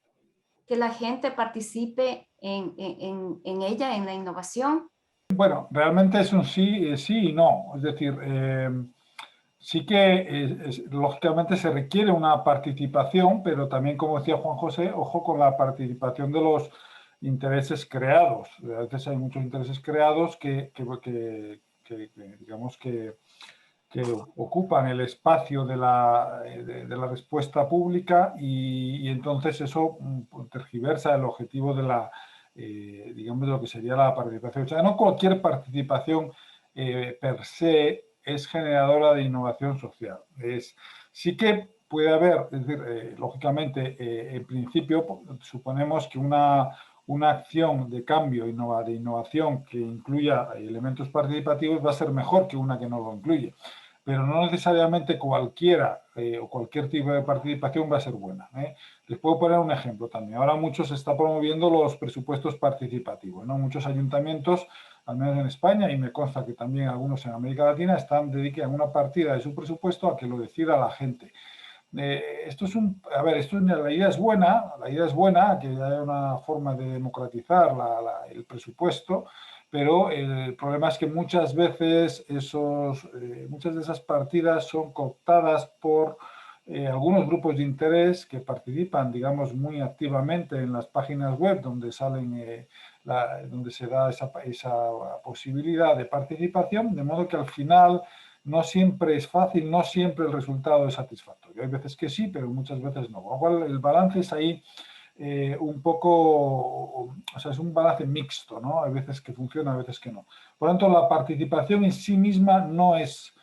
que la gente participe en ella, en la innovación? Bueno, realmente es un sí, sí y no. Es decir, sí que lógicamente se requiere una participación, pero también, como decía Juan José, ojo con la participación de los intereses creados. A veces hay muchos intereses creados que digamos que ocupan el espacio de la respuesta pública y entonces eso tergiversa el objetivo de la, digamos, de lo que sería la participación. O sea, no cualquier participación per se es generadora de innovación social. Sí que puede haber, es decir, lógicamente, en principio, suponemos que una acción de cambio, de innovación que incluya elementos participativos va a ser mejor que una que no lo incluye. Pero no necesariamente cualquiera o cualquier tipo de participación va a ser buena. Les puedo poner un ejemplo también. Ahora mucho se está promoviendo los presupuestos participativos, ¿no? Muchos ayuntamientos, al menos en España, y me consta que también algunos en América Latina, dedican una partida de su presupuesto a que lo decida la gente. Esto es la idea es buena, que haya una forma de democratizar el presupuesto, pero el problema es que muchas veces muchas de esas partidas son cooptadas por algunos grupos de interés que participan, digamos, muy activamente en las páginas web donde donde se da esa posibilidad de participación, de modo que al final no siempre es fácil, no siempre el resultado es satisfactorio. Hay veces que sí, pero muchas veces no. Con lo cual el balance es ahí un poco, o sea, es un balance mixto, ¿no? Hay veces que funciona, hay veces que no. Por lo tanto, la participación en sí misma no es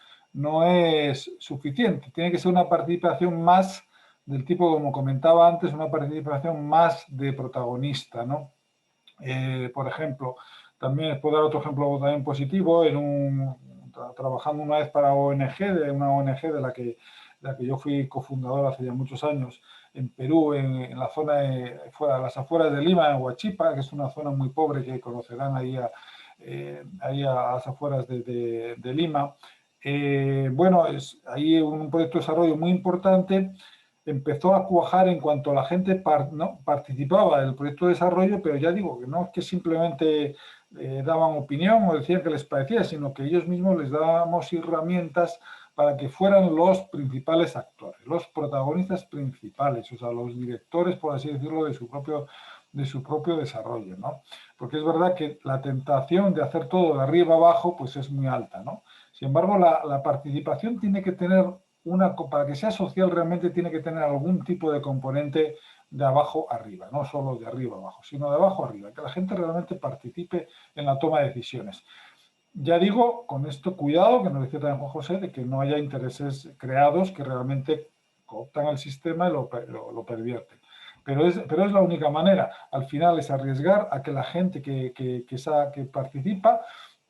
suficiente. Tiene que ser una participación más del tipo, como comentaba antes, una participación más de protagonista, ¿no? Por ejemplo, También les puedo dar otro ejemplo también positivo, trabajando una vez para una ONG de la que yo fui cofundador hace ya muchos años, en Perú, en la zona a las afueras de Lima, en Huachipa, que es una zona muy pobre que conocerán ahí a las afueras de Lima. Bueno, ahí un proyecto de desarrollo muy importante. Empezó a cuajar en cuanto la gente participaba del proyecto de desarrollo, pero ya digo que no es que simplemente daban opinión o decían que les parecía, sino que ellos mismos les dábamos herramientas para que fueran los principales actores, los protagonistas principales, o sea, los directores, por así decirlo, de su propio desarrollo, ¿no? Porque es verdad que la tentación de hacer todo de arriba abajo, pues es muy alta, ¿no? Sin embargo, la participación tiene que tener para que sea social realmente tiene que tener algún tipo de componente de abajo arriba, no solo de arriba abajo, sino de abajo arriba, que la gente realmente participe en la toma de decisiones. Ya digo, con esto cuidado, que nos decía también Juan José, de que no haya intereses creados que realmente cooptan el sistema y lo pervierten. Pero es la única manera. Al final es arriesgar a que la gente que participa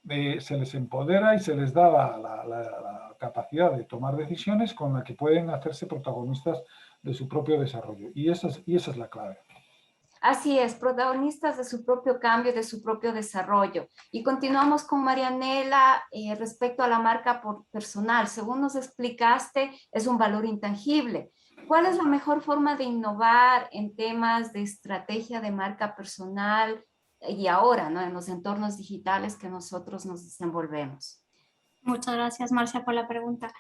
se les empodera y se les da la capacidad de tomar decisiones con la que pueden hacerse protagonistas de su propio desarrollo. Y esa es la clave. Así es, protagonistas de su propio cambio, de su propio desarrollo. Y continuamos con Marianela respecto a la marca personal. Según nos explicaste, es un valor intangible. ¿Cuál es la mejor forma de innovar en temas de estrategia de marca personal y ahora, ¿no?, en los entornos digitales que nosotros nos desenvolvemos? Muchas gracias, Marcia, por la pregunta.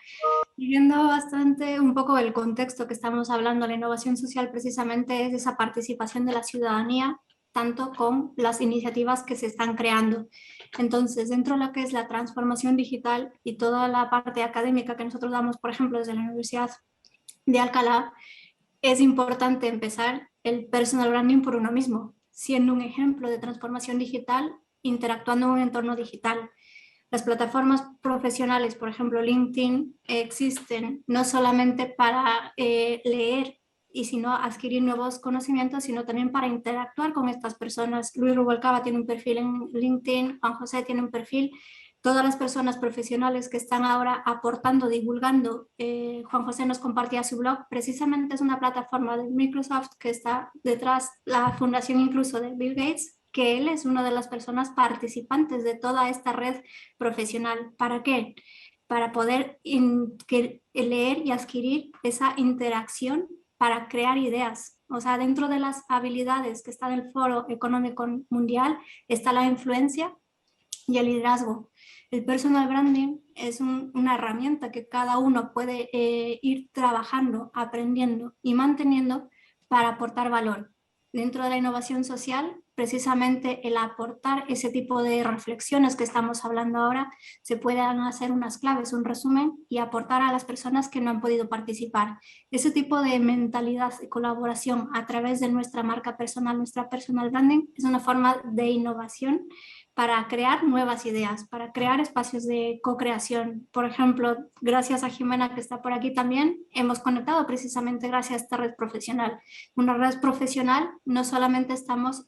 Y viendo bastante un poco el contexto que estamos hablando, la innovación social precisamente es esa participación de la ciudadanía, tanto con las iniciativas que se están creando. Entonces, dentro de lo que es la transformación digital y toda la parte académica que nosotros damos, por ejemplo, desde la Universidad de Alcalá, es importante empezar el personal branding por uno mismo, siendo un ejemplo de transformación digital, interactuando en un entorno digital. Las plataformas profesionales, por ejemplo LinkedIn, existen no solamente para leer y sino adquirir nuevos conocimientos, sino también para interactuar con estas personas. Luis Rubalcaba tiene un perfil en LinkedIn, Juan José tiene un perfil, todas las personas profesionales que están ahora aportando, divulgando. Juan José nos compartía su blog, precisamente es una plataforma de Microsoft que está detrás, la fundación incluso de Bill Gates, que él es una de las personas participantes de toda esta red profesional. ¿Para qué? Para poder leer y adquirir esa interacción para crear ideas. O sea, dentro de las habilidades que está en el Foro Económico Mundial está la influencia y el liderazgo. El personal branding es una herramienta que cada uno puede ir trabajando, aprendiendo y manteniendo para aportar valor. Dentro de la innovación social, precisamente el aportar ese tipo de reflexiones que estamos hablando ahora, se puedan hacer unas claves, un resumen y aportar a las personas que no han podido participar. Ese tipo de mentalidad de colaboración a través de nuestra marca personal, nuestra personal branding, es una forma de innovación para crear nuevas ideas, para crear espacios de co-creación. Por ejemplo, gracias a Jimena que está por aquí también, hemos conectado precisamente gracias a esta red profesional. Una red profesional, no solamente estamos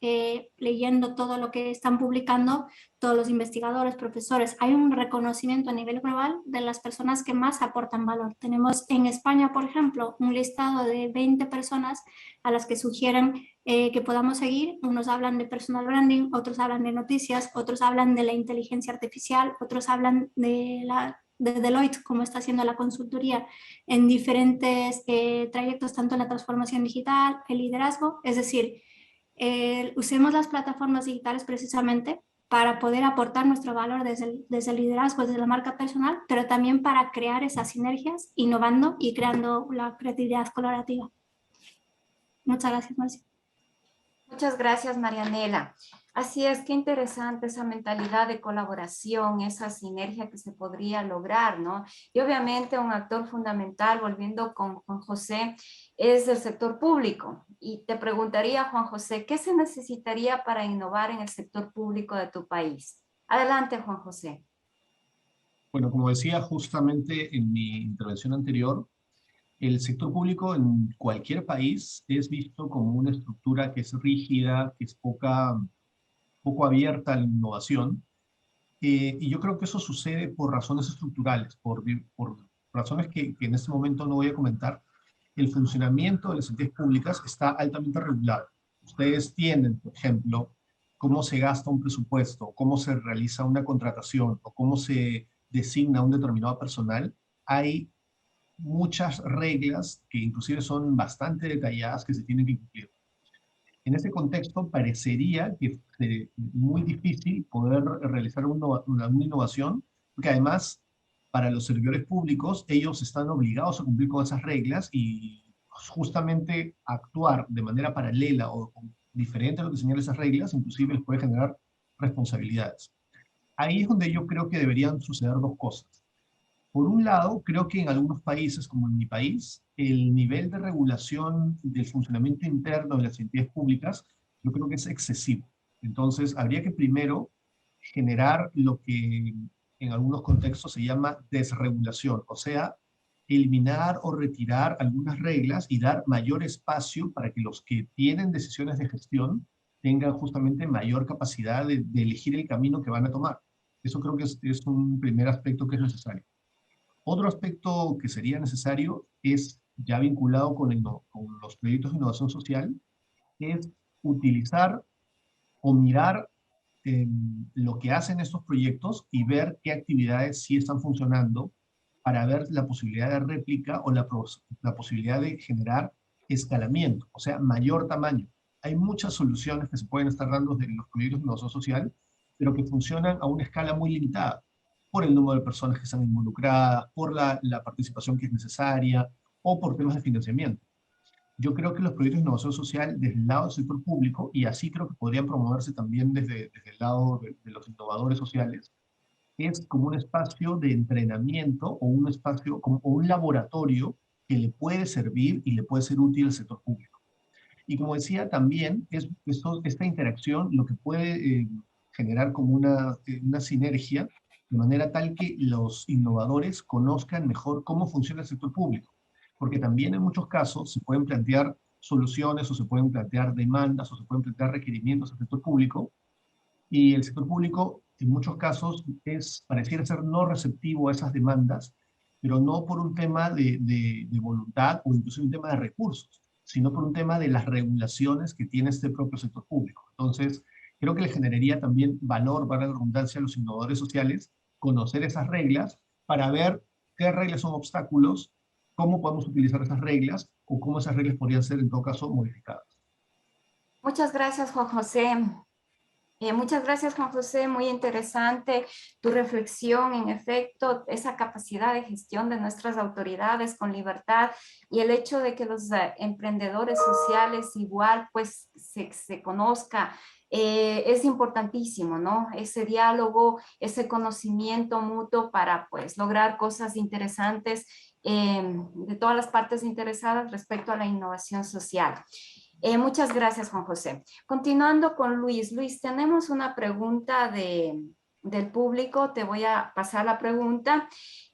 leyendo todo lo que están publicando todos los investigadores, profesores, hay un reconocimiento a nivel global de las personas que más aportan valor. Tenemos en España, por ejemplo, un listado de 20 personas a las que sugieren que podamos seguir. Unos hablan de personal branding, otros hablan de noticias, otros hablan de la inteligencia artificial, otros hablan de Deloitte, como está haciendo la consultoría en diferentes trayectos, tanto en la transformación digital, el liderazgo. Es decir, usemos las plataformas digitales precisamente para poder aportar nuestro valor desde el liderazgo, desde la marca personal, pero también para crear esas sinergias, innovando y creando la creatividad colaborativa. Muchas gracias, Marcia. Muchas gracias, Marianela. Así es, qué interesante esa mentalidad de colaboración, esa sinergia que se podría lograr, ¿no? Y obviamente un actor fundamental, volviendo con Juan José, es el sector público. Y te preguntaría, Juan José, ¿qué se necesitaría para innovar en el sector público de tu país? Adelante, Juan José. Bueno, como decía justamente en mi intervención anterior, el sector público en cualquier país es visto como una estructura que es rígida, que es poco poco abierta a la innovación. Y yo creo que eso sucede por razones estructurales, por razones que en este momento no voy a comentar. El funcionamiento de las entidades públicas está altamente regulado. Ustedes tienen, por ejemplo, cómo se gasta un presupuesto, cómo se realiza una contratación o cómo se designa un determinado personal. Hay muchas reglas que inclusive son bastante detalladas que se tienen que cumplir. En ese contexto parecería que es muy difícil poder realizar una innovación, porque además para los servidores públicos ellos están obligados a cumplir con esas reglas y justamente actuar de manera paralela o diferente a lo que señalan esas reglas, inclusive les puede generar responsabilidades. Ahí es donde yo creo que deberían suceder dos cosas. Por un lado, creo que en algunos países, como en mi país, el nivel de regulación del funcionamiento interno de las entidades públicas, yo creo que es excesivo. Entonces, habría que primero generar lo que en algunos contextos se llama desregulación, o sea, eliminar o retirar algunas reglas y dar mayor espacio para que los que tienen decisiones de gestión tengan justamente mayor capacidad de elegir el camino que van a tomar. Eso creo que es un primer aspecto que es necesario. Otro aspecto que sería necesario es, ya vinculado con los proyectos de innovación social, es utilizar o mirar lo que hacen estos proyectos y ver qué actividades sí están funcionando para ver la posibilidad de réplica o la posibilidad de generar escalamiento, o sea, mayor tamaño. Hay muchas soluciones que se pueden estar dando desde los proyectos de innovación social, pero que funcionan a una escala muy limitada, por el número de personas que están involucradas, por la participación que es necesaria, o por temas de financiamiento. Yo creo que los proyectos de innovación social desde el lado del sector público, y así creo que podrían promoverse también desde el lado de los innovadores sociales, es como un espacio de entrenamiento o un espacio o un laboratorio que le puede servir y le puede ser útil al sector público. Y como decía, también esta interacción lo que puede generar como una sinergia de manera tal que los innovadores conozcan mejor cómo funciona el sector público. Porque también en muchos casos se pueden plantear soluciones o se pueden plantear demandas o se pueden plantear requerimientos al sector público, y el sector público en muchos casos pareciera ser no receptivo a esas demandas, pero no por un tema de voluntad o incluso un tema de recursos, sino por un tema de las regulaciones que tiene este propio sector público. Entonces, creo que le generaría también valor, para la redundancia, a los innovadores sociales conocer esas reglas para ver qué reglas son obstáculos, cómo podemos utilizar esas reglas o cómo esas reglas podrían ser en todo caso modificadas. Muchas gracias, Juan José. Muchas gracias, Juan José, muy interesante tu reflexión, en efecto, esa capacidad de gestión de nuestras autoridades con libertad y el hecho de que los emprendedores sociales igual pues se conozca, es importantísimo, ¿no? Ese diálogo, ese conocimiento mutuo para pues lograr cosas interesantes de todas las partes interesadas respecto a la innovación social. Muchas gracias, Juan José. Continuando con Luis. Luis, tenemos una pregunta del público. Te voy a pasar la pregunta.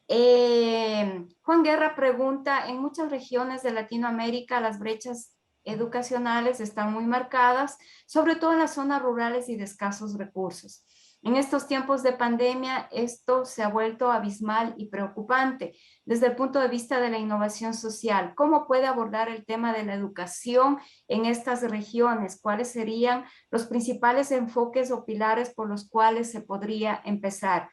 Juan Guerra pregunta, en muchas regiones de Latinoamérica las brechas educacionales están muy marcadas, sobre todo en las zonas rurales y de escasos recursos. En estos tiempos de pandemia, esto se ha vuelto abismal y preocupante. Desde el punto de vista de la innovación social, ¿cómo puede abordar el tema de la educación en estas regiones? ¿Cuáles serían los principales enfoques o pilares por los cuales se podría empezar?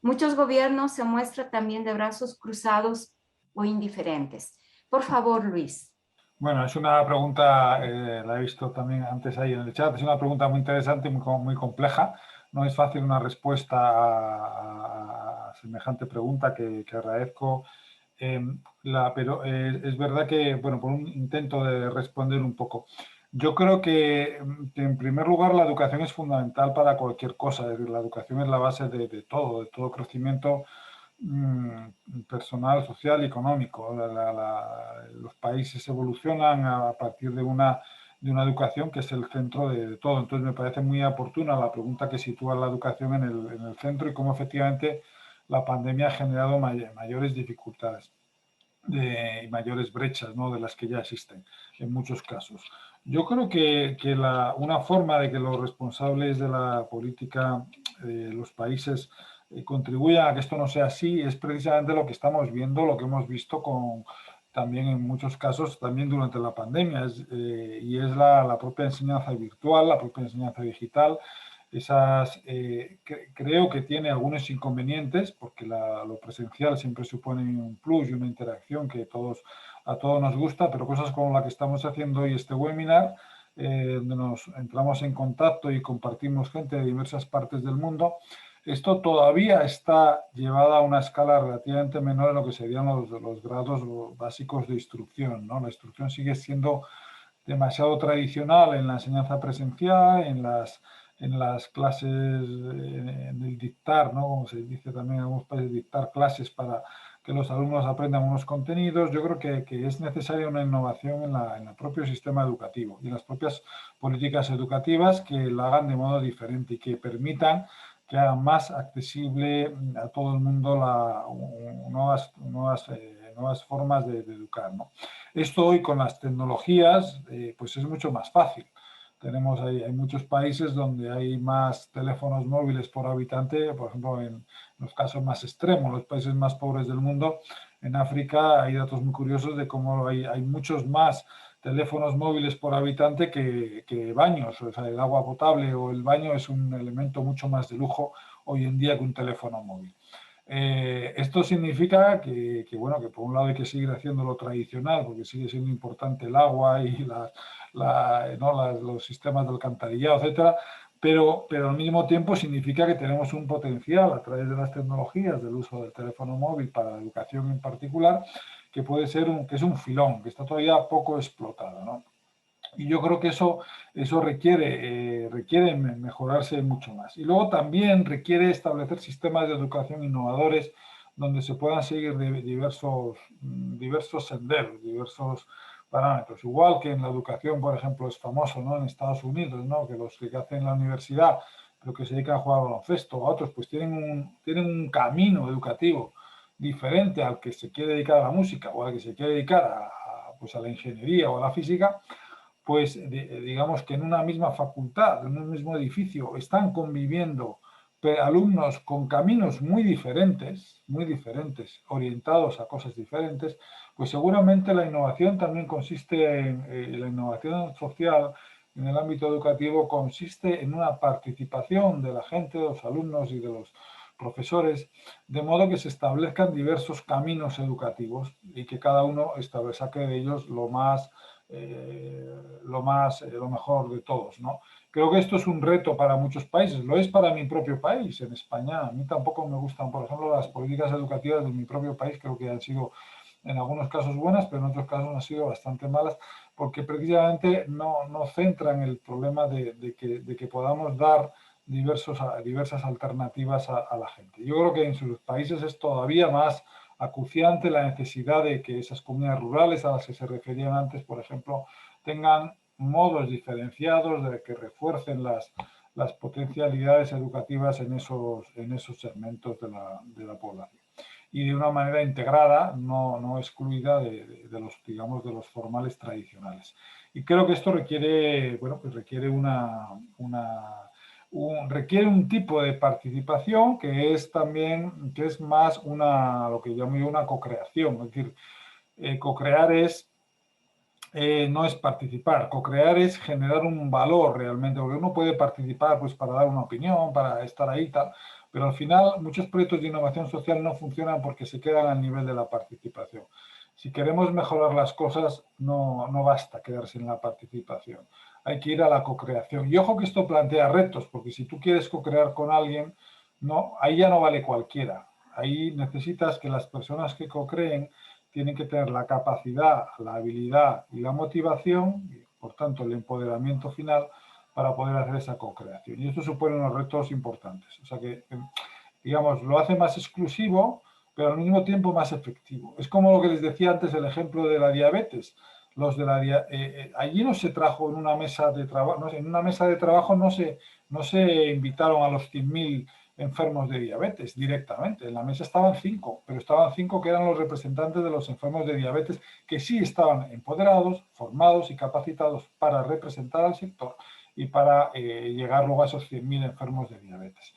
Muchos gobiernos se muestran también de brazos cruzados o indiferentes. Por favor, Luis. Bueno, es una pregunta, la he visto también antes ahí en el chat, es una pregunta muy interesante y muy compleja. No es fácil una respuesta a semejante pregunta que agradezco. Pero es verdad que, bueno, por un intento de responder un poco. Yo creo que en primer lugar la educación es fundamental para cualquier cosa. Es decir, la educación es la base de todo crecimiento personal, social y económico. Los países evolucionan a partir de una educación que es el centro de todo. Entonces me parece muy oportuna la pregunta que sitúa la educación en el centro y cómo efectivamente la pandemia ha generado mayores dificultades. de mayores brechas, ¿no?, de las que ya existen en muchos casos. Yo creo que una forma de que los responsables de la política de los países contribuyan a que esto no sea así es precisamente lo que estamos viendo, lo que hemos visto también en muchos casos, también durante la pandemia, y es la propia enseñanza virtual, la propia enseñanza digital. Creo que tiene algunos inconvenientes, porque lo presencial siempre supone un plus y una interacción que a todos nos gusta, pero cosas como la que estamos haciendo hoy, este webinar, donde nos entramos en contacto y compartimos gente de diversas partes del mundo, esto todavía está llevada a una escala relativamente menor en lo que serían los grados básicos de instrucción, ¿no? La instrucción sigue siendo demasiado tradicional en la enseñanza presencial, en las clases, en el dictar, ¿no?, como se dice también en algunos países, dictar clases para que los alumnos aprendan unos contenidos. Yo creo que es necesaria una innovación en el propio sistema educativo y en las propias políticas educativas que la hagan de modo diferente y que permitan que hagan más accesible a todo el mundo nuevas formas de educar, ¿no? Esto hoy con las tecnologías pues es mucho más fácil. Hay muchos países donde hay más teléfonos móviles por habitante, por ejemplo, en los casos más extremos, los países más pobres del mundo. En África hay datos muy curiosos de cómo hay muchos más teléfonos móviles por habitante que baños. O sea, el agua potable o el baño es un elemento mucho más de lujo hoy en día que un teléfono móvil. Esto significa bueno, que por un lado hay que seguir haciendo lo tradicional, porque sigue siendo importante el agua y los sistemas de alcantarillado, etcétera, pero al mismo tiempo significa que tenemos un potencial a través de las tecnologías, del uso del teléfono móvil para la educación en particular, que puede ser que es un filón, que está todavía poco explotado, ¿no? Y yo creo que eso requiere mejorarse mucho más. Y luego también requiere establecer sistemas de educación innovadores donde se puedan seguir diversos senderos, diversos parámetros. Igual que en la educación, por ejemplo, es famoso, ¿no?, en Estados Unidos, ¿no?, que los que hacen la universidad, pero que se dedican a jugar al baloncesto, a otros, pues tienen un camino educativo diferente al que se quiere dedicar a la música o al que se quiere dedicar pues a la ingeniería o a la física. Pues digamos que en una misma facultad, en un mismo edificio, están conviviendo alumnos con caminos muy diferentes, orientados a cosas diferentes, pues seguramente la innovación también consiste la innovación social en el ámbito educativo consiste en una participación de la gente, de los alumnos y de los profesores, de modo que se establezcan diversos caminos educativos y que cada uno saque de ellos lo mejor de todos, ¿no? Creo que esto es un reto para muchos países, lo es para mi propio país, en España. A mí tampoco me gustan, por ejemplo, las políticas educativas de mi propio país, creo que han sido en algunos casos buenas, pero en otros casos han sido bastante malas, porque precisamente no centran el problema de que podamos dar diversas alternativas a la gente. Yo creo que en sus países es todavía más acuciante la necesidad de que esas comunidades rurales a las que se referían antes, por ejemplo, tengan modos diferenciados de que refuercen las potencialidades educativas en esos segmentos de la población. Y de una manera integrada, no excluida de los formales tradicionales. Y creo que esto requiere, bueno, pues requiere requiere un tipo de participación que es más lo que llamo yo una co-creación. Es decir, co-crear no es participar, co-crear es generar un valor realmente, porque uno puede participar pues para dar una opinión, para estar ahí y tal, pero al final muchos proyectos de innovación social no funcionan porque se quedan al nivel de la participación. Si queremos mejorar las cosas, no basta quedarse en la participación. Hay que ir a la co-creación. Y ojo que esto plantea retos, porque si tú quieres co-crear con alguien, ahí ya no vale cualquiera. Ahí necesitas que las personas que co-creen tienen que tener la capacidad, la habilidad y la motivación, y por tanto el empoderamiento final, para poder hacer esa co-creación. Y esto supone unos retos importantes. O sea que, digamos, lo hace más exclusivo, pero al mismo tiempo más efectivo. Es como lo que les decía antes, el ejemplo de la diabetes. Allí no se trajo en una mesa de trabajo, en una mesa de trabajo no se invitaron a los 100.000 enfermos de diabetes directamente. En la mesa estaban 5, pero estaban 5 que eran los representantes de los enfermos de diabetes que sí estaban empoderados, formados y capacitados para representar al sector y para llegar luego a esos 100.000 enfermos de diabetes.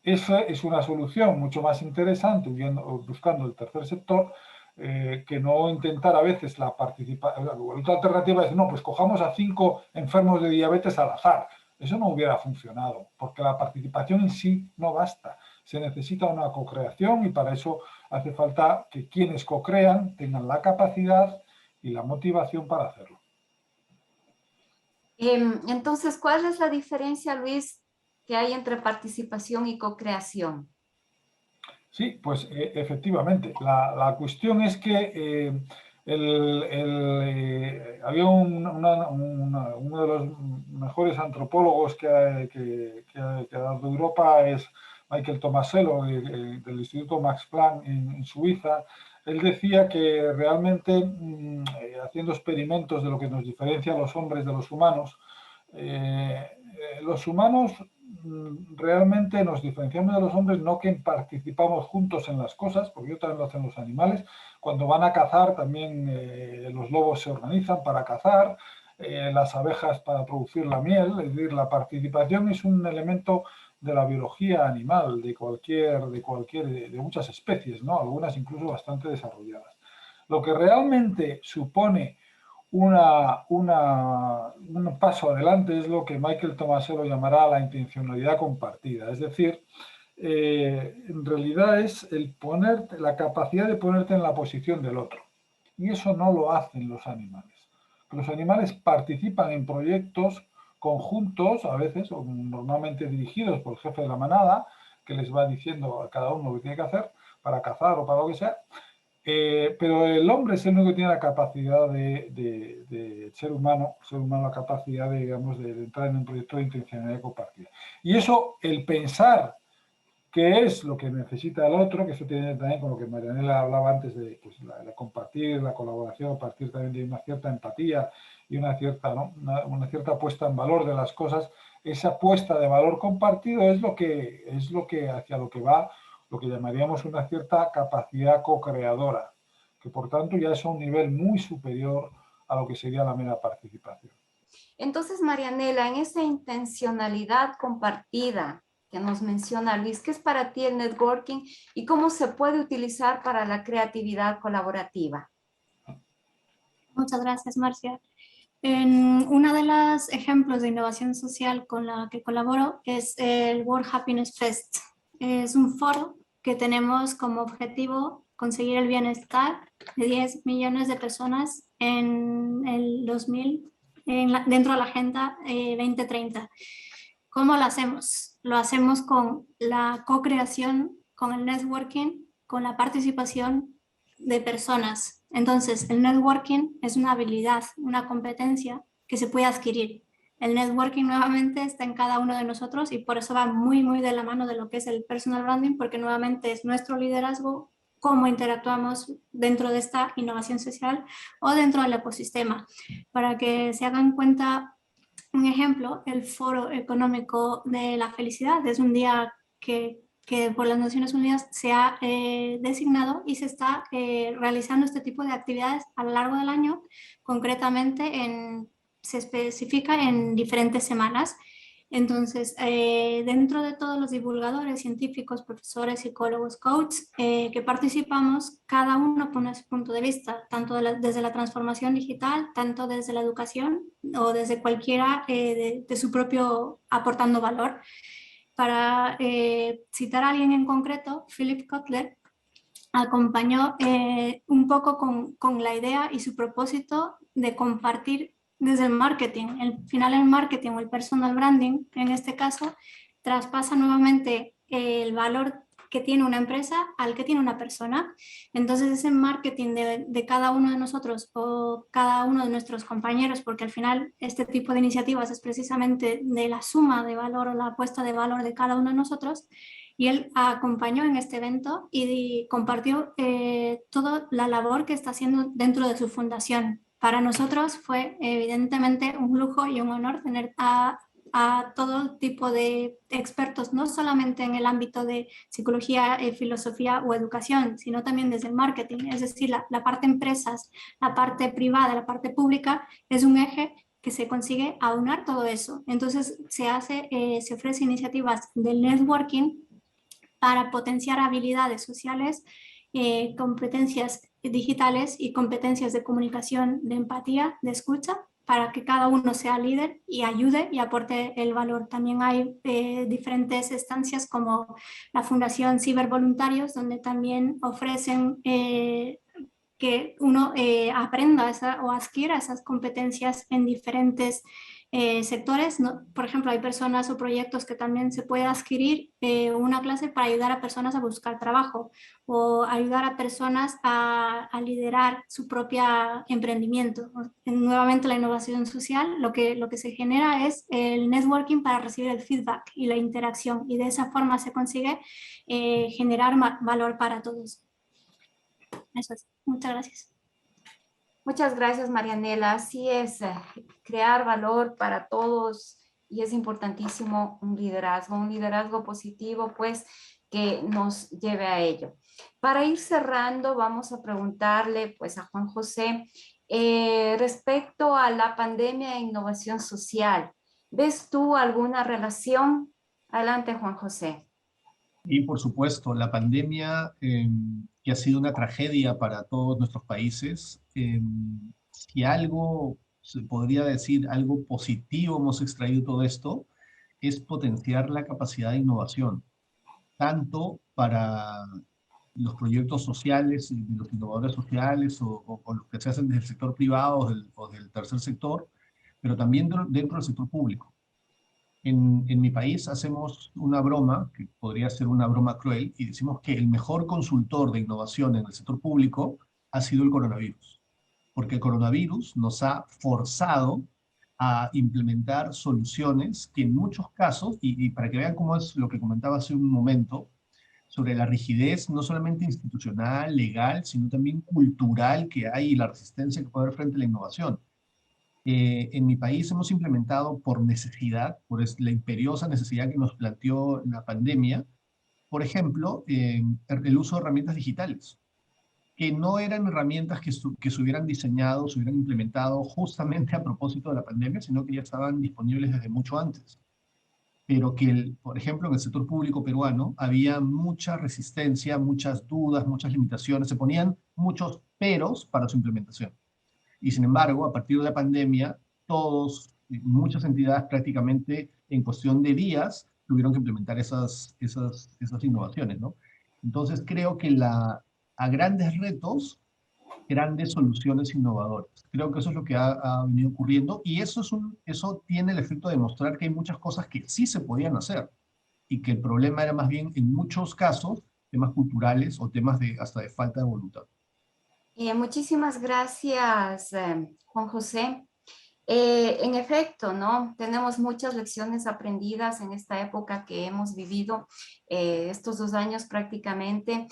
Esa es una solución mucho más interesante buscando el tercer sector, que no intentar a veces la participación. La otra alternativa es, no, pues cojamos a 5 enfermos de diabetes al azar. Eso no hubiera funcionado, porque la participación en sí no basta. Se necesita una co-creación y para eso hace falta que quienes co-crean tengan la capacidad y la motivación para hacerlo. Entonces, ¿cuál es la diferencia, Luis, que hay entre participación y co-creación? Sí, pues efectivamente. La cuestión es que había uno de los mejores antropólogos que ha dado Europa, es Michael Tomasello, del Instituto Max Planck en Suiza. Él decía que realmente, haciendo experimentos de lo que nos diferencia a los hombres de los humanos realmente nos diferenciamos de los hombres no que participamos juntos en las cosas, porque ellos también lo hacen los animales. Cuando van a cazar también los lobos se organizan para cazar, las abejas para producir la miel. Es decir, la participación es un elemento de la biología animal, de muchas especies, ¿no? Algunas incluso bastante desarrolladas. Lo que realmente supone un paso adelante es lo que Michael Tomasello llamará la intencionalidad compartida. Es decir, en realidad es la capacidad de ponerte en la posición del otro. Y eso no lo hacen los animales. Los animales participan en proyectos conjuntos, a veces, o normalmente dirigidos por el jefe de la manada, que les va diciendo a cada uno lo que tiene que hacer para cazar o para lo que sea. Pero el hombre es el único que tiene la capacidad de ser humano, la capacidad digamos, de entrar en un proyecto de intencionalidad compartida. Y eso, el pensar qué es lo que necesita el otro, que eso tiene también con lo que Marianela hablaba antes de pues, la compartir, la colaboración, partir también de una cierta empatía y una cierta puesta en valor de las cosas. Esa puesta de valor compartido es lo que hacia lo que va, lo que llamaríamos una cierta capacidad co-creadora, que por tanto ya es a un nivel muy superior a lo que sería la mera participación. Entonces, Marianela, en esa intencionalidad compartida que nos menciona Luis, ¿qué es para ti el networking y cómo se puede utilizar para la creatividad colaborativa? Muchas gracias, Marcia. Uno de los ejemplos de innovación social con la que colaboro es el World Happiness Fest. Es un foro que tenemos como objetivo conseguir el bienestar de 10 millones de personas en el 2000, dentro de la Agenda 2030. ¿Cómo lo hacemos? Lo hacemos con la co-creación, con el networking, con la participación de personas. Entonces, el networking es una habilidad, una competencia que se puede adquirir. El networking nuevamente está en cada uno de nosotros y por eso va muy, muy de la mano de lo que es el personal branding, porque nuevamente es nuestro liderazgo, cómo interactuamos dentro de esta innovación social o dentro del ecosistema. Para que se hagan cuenta, un ejemplo, el Foro Económico de la Felicidad es un día que por las Naciones Unidas se ha designado y se está realizando este tipo de actividades a lo largo del año, concretamente se especifica en diferentes semanas. Entonces, dentro de todos los divulgadores, científicos, profesores, psicólogos, coaches que participamos, cada uno pone su punto de vista, tanto desde la transformación digital, tanto desde la educación o desde cualquiera de su propio aportando valor. Para citar a alguien en concreto, Philip Kotler acompañó un poco con la idea y su propósito de compartir desde el marketing. Al final el marketing o el personal branding, en este caso, traspasa nuevamente el valor que tiene una empresa al que tiene una persona. Entonces ese marketing de cada uno de nosotros o cada uno de nuestros compañeros, porque al final este tipo de iniciativas es precisamente de la suma de valor o la apuesta de valor de cada uno de nosotros, y él acompañó en este evento y compartió toda la labor que está haciendo dentro de su fundación. Para nosotros fue evidentemente un lujo y un honor tener a a todo tipo de expertos, no solamente en el ámbito de psicología, filosofía o educación, sino también desde el marketing. Es decir, la parte empresas, la parte privada, la parte pública, es un eje que se consigue aunar todo eso. Entonces se ofrece iniciativas del networking para potenciar habilidades sociales, competencias digitales y competencias de comunicación, de empatía, de escucha, para que cada uno sea líder y ayude y aporte el valor. También hay diferentes estancias como la Fundación Cibervoluntarios, donde también ofrecen que uno aprenda o adquiera esas competencias en diferentes sectores. ¿No? Por ejemplo, hay personas o proyectos que también se puede adquirir una clase para ayudar a personas a buscar trabajo o ayudar a personas a liderar su propio emprendimiento. Nuevamente, la innovación social, lo que se genera es el networking para recibir el feedback y la interacción, y de esa forma se consigue generar valor para todos. Eso es. Muchas gracias. Muchas gracias, Marianela. Así es, crear valor para todos, y es importantísimo un liderazgo positivo, pues, que nos lleve a ello. Para ir cerrando, vamos a preguntarle, pues, a Juan José, respecto a la pandemia e innovación social. ¿Ves tú alguna relación? Adelante, Juan José. Y por supuesto, la pandemia, que ha sido una tragedia para todos nuestros países, si algo se podría decir, algo positivo hemos extraído de todo esto, es potenciar la capacidad de innovación, tanto para los proyectos sociales, y los innovadores sociales o los que se hacen desde el sector privado o del tercer sector, pero también dentro del sector público. En mi país hacemos una broma, que podría ser una broma cruel, y decimos que el mejor consultor de innovación en el sector público ha sido el coronavirus, porque el coronavirus nos ha forzado a implementar soluciones que en muchos casos, y para que vean cómo es lo que comentaba hace un momento, sobre la rigidez no solamente institucional, legal, sino también cultural que hay y la resistencia que puede haber frente a la innovación. En mi país hemos implementado por necesidad, la imperiosa necesidad que nos planteó la pandemia, por ejemplo, el uso de herramientas digitales, que no eran herramientas que se hubieran diseñado, se hubieran implementado justamente a propósito de la pandemia, sino que ya estaban disponibles desde mucho antes. Pero que, por ejemplo, en el sector público peruano había mucha resistencia, muchas dudas, muchas limitaciones, se ponían muchos peros para su implementación. Y sin embargo, a partir de la pandemia, muchas entidades prácticamente en cuestión de días tuvieron que implementar esas innovaciones, ¿no? Entonces creo que a grandes retos, grandes soluciones innovadoras. Creo que eso es lo que ha venido ocurriendo, y eso tiene el efecto de demostrar que hay muchas cosas que sí se podían hacer y que el problema era más bien, en muchos casos, temas culturales o temas hasta de falta de voluntad. Muchísimas gracias, Juan José. En efecto, ¿no? Tenemos muchas lecciones aprendidas en esta época que hemos vivido, estos 2 años prácticamente.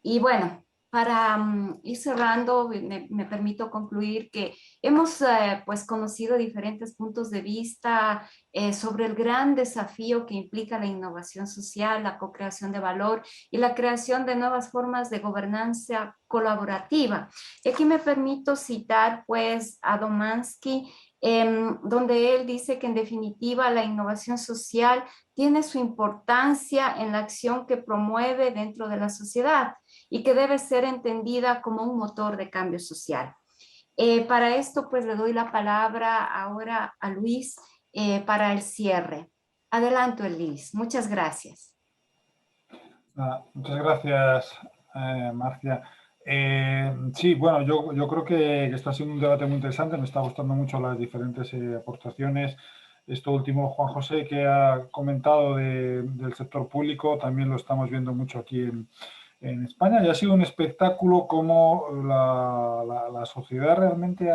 Y bueno, para ir cerrando, me permito concluir que hemos pues conocido diferentes puntos de vista sobre el gran desafío que implica la innovación social, la co-creación de valor y la creación de nuevas formas de gobernanza colaborativa. Y aquí me permito citar pues a Domansky, donde él dice que en definitiva la innovación social tiene su importancia en la acción que promueve dentro de la sociedad y que debe ser entendida como un motor de cambio social. Para esto, pues le doy la palabra ahora a Luis para el cierre. Adelante, Luis. Muchas gracias. Muchas gracias, Marcia. Sí, bueno, yo creo que está siendo un debate muy interesante. Me está gustando mucho las diferentes aportaciones. Esto último, Juan José, que ha comentado del sector público, también lo estamos viendo mucho aquí en España, y ha sido un espectáculo como la sociedad realmente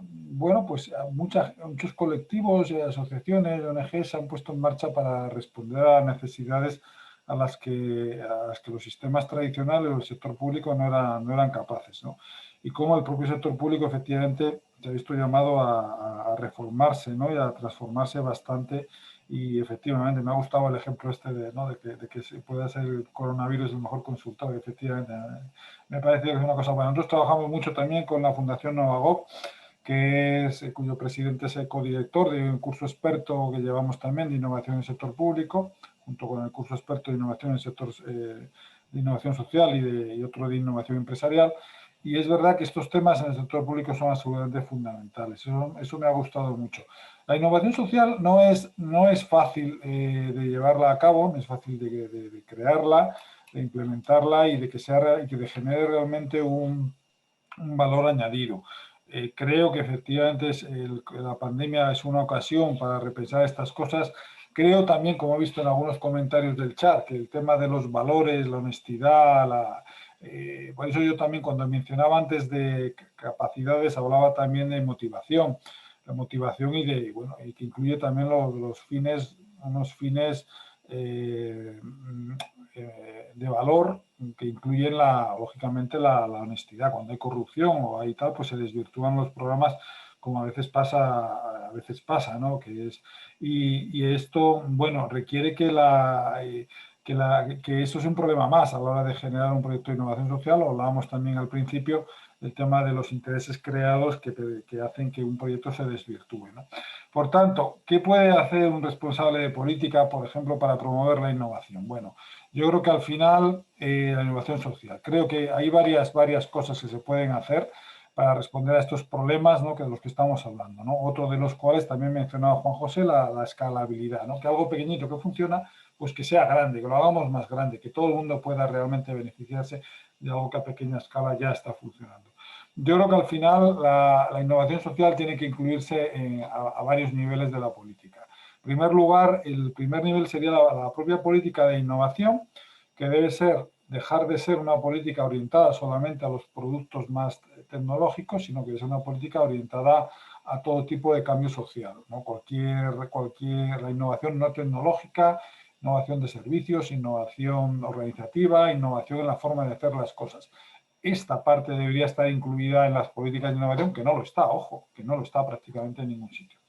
bueno, pues muchos colectivos, asociaciones, ONGs se han puesto en marcha para responder a las necesidades a las que los sistemas tradicionales o el sector público no eran capaces, ¿no? Y cómo el propio sector público efectivamente se ha visto llamado a reformarse, ¿no? Y a transformarse bastante. Y efectivamente me ha gustado el ejemplo este de que se pueda ser el coronavirus el mejor consultor. Efectivamente, me parece que es una cosa buena. Nosotros trabajamos mucho también con la Fundación Novagov, cuyo presidente es el codirector de un curso experto que llevamos también de innovación en el sector público, junto con el curso experto de innovación en el sector de innovación social y otro de innovación empresarial. Y es verdad que estos temas en el sector público son absolutamente fundamentales. Eso me ha gustado mucho. La innovación social no es fácil de llevarla a cabo, no es fácil de crearla, de implementarla y de que genere realmente un valor añadido. Creo que efectivamente la pandemia es una ocasión para repensar estas cosas. Creo también, como he visto en algunos comentarios del chat, que el tema de los valores, la honestidad, por eso yo también cuando mencionaba antes de capacidades hablaba también de motivación. La motivación y que incluye también unos fines de valor que incluyen lógicamente la honestidad. Cuando hay corrupción o hay tal, pues se desvirtúan los programas, como a veces pasa, ¿no? Y esto, bueno, requiere que eso es un problema más a la hora de generar un proyecto de innovación social. Lo hablábamos también al principio, el tema de los intereses creados que hacen que un proyecto se desvirtúe, ¿no? Por tanto, ¿qué puede hacer un responsable de política, por ejemplo, para promover la innovación? Bueno, yo creo que al final la innovación social. Creo que hay varias cosas que se pueden hacer para responder a estos problemas, ¿no? De los que estamos hablando, ¿no? Otro de los cuales también mencionaba Juan José, la escalabilidad, ¿no? Que algo pequeñito que funciona, pues que sea grande, que lo hagamos más grande, que todo el mundo pueda realmente beneficiarse de algo que a pequeña escala ya está funcionando. Yo creo que al final la innovación social tiene que incluirse a varios niveles de la política. En primer lugar, el primer nivel sería la propia política de innovación, que debe dejar de ser una política orientada solamente a los productos más tecnológicos, sino que es una política orientada a todo tipo de cambio social, ¿no? La innovación no tecnológica, innovación de servicios, innovación organizativa, innovación en la forma de hacer las cosas. Esta parte debería estar incluida en las políticas de innovación, que no lo está, ojo, que no lo está prácticamente en ningún sitio.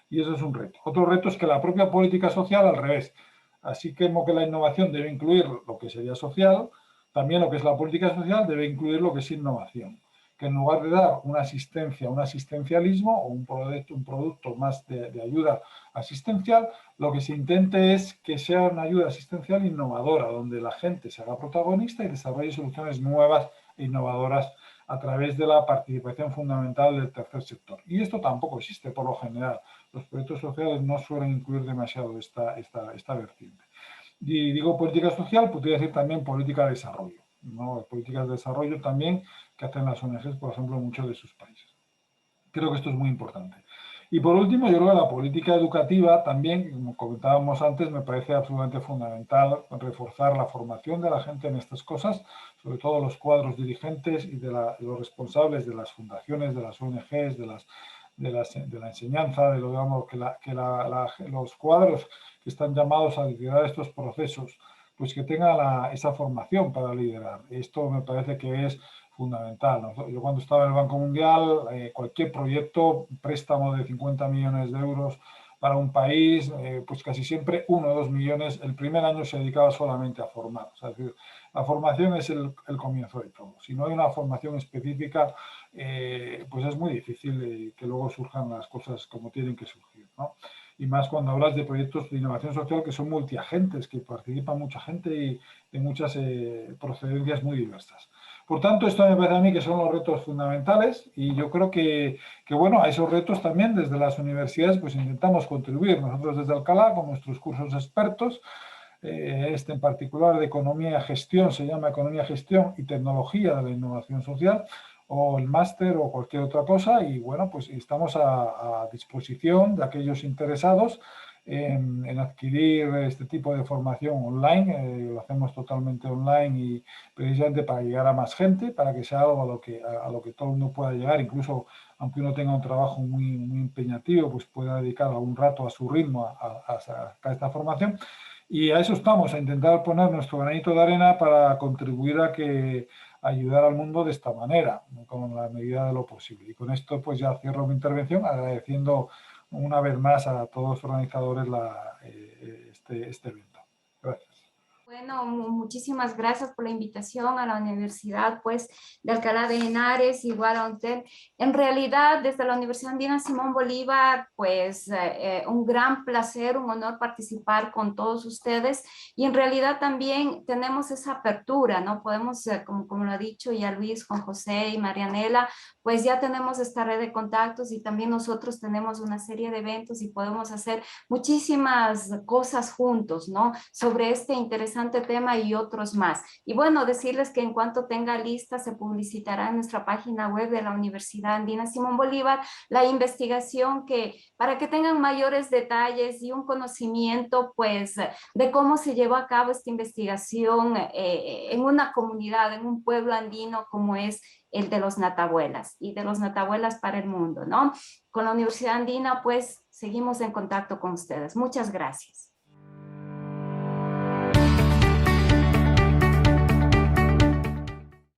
Y eso es un reto. Otro reto es que la propia política social, al revés. Así como que la innovación debe incluir lo que sería social, también lo que es la política social debe incluir lo que es innovación. Que en lugar de dar una asistencia, un asistencialismo o un producto más de ayuda asistencial, lo que se intente es que sea una ayuda asistencial innovadora, donde la gente se haga protagonista y desarrolle soluciones nuevas e innovadoras a través de la participación fundamental del tercer sector. Y esto tampoco existe por lo general. Los proyectos sociales no suelen incluir demasiado esta vertiente. Y digo política social, podría decir también política de desarrollo, ¿no? Políticas de desarrollo también que hacen las ONGs, por ejemplo, en muchos de sus países. Creo que esto es muy importante. Y por último, yo creo que la política educativa también, como comentábamos antes, me parece absolutamente fundamental reforzar la formación de la gente en estas cosas, sobre todo los cuadros dirigentes y de los responsables de las fundaciones, de las ONGs, de la enseñanza, digamos, los cuadros que están llamados a liderar estos procesos, pues que tengan esa formación para liderar. Esto me parece que es fundamental, ¿no? Yo cuando estaba en el Banco Mundial, cualquier proyecto, préstamo de 50 millones de euros para un país, pues casi siempre 1 o 2 millones, el primer año se dedicaba solamente a formar. O sea, es decir, la formación es el comienzo de todo. Si no hay una formación específica, pues es muy difícil que luego surjan las cosas como tienen que surgir, ¿no? Y más cuando hablas de proyectos de innovación social que son multiagentes, que participa mucha gente y de muchas procedencias muy diversas. Por tanto, esto me parece a mí que son los retos fundamentales y yo creo que bueno, a esos retos también desde las universidades pues intentamos contribuir. Nosotros desde Alcalá con nuestros cursos expertos, este en particular de Economía y Gestión, se llama Economía, Gestión y Tecnología de la Innovación Social, o el máster o cualquier otra cosa, y bueno, pues estamos a disposición de aquellos interesados en adquirir este tipo de formación online. Lo hacemos totalmente online y precisamente para llegar a más gente, para que sea algo a lo que todo el mundo pueda llegar, incluso aunque uno tenga un trabajo muy empeñativo, pues pueda dedicar algún rato a su ritmo a sacar esta formación. Y a eso estamos, a intentar poner nuestro granito de arena para contribuir a ayudar al mundo de esta manera, con la medida de lo posible. Y con esto pues ya cierro mi intervención agradeciendo una vez más a todos los organizadores este evento. Gracias. Bueno, muchísimas gracias por la invitación a la Universidad pues, de Alcalá de Henares, igual a usted. En realidad, desde la Universidad Andina Simón Bolívar, pues un gran placer, un honor participar con todos ustedes. Y en realidad también tenemos esa apertura, ¿no? Podemos, como lo ha dicho ya Luis, Juan José y Marianela, pues ya tenemos esta red de contactos y también nosotros tenemos una serie de eventos y podemos hacer muchísimas cosas juntos, ¿no? Sobre este interesante tema y otros más. Y bueno, decirles que en cuanto tenga lista se publicitará en nuestra página web de la Universidad Andina Simón Bolívar la investigación para que tengan mayores detalles y un conocimiento pues de cómo se llevó a cabo esta investigación en una comunidad, en un pueblo andino como es el de los Natabuelas y de los Natabuelas para el mundo, ¿no? Con la Universidad Andina pues seguimos en contacto con ustedes. Muchas gracias.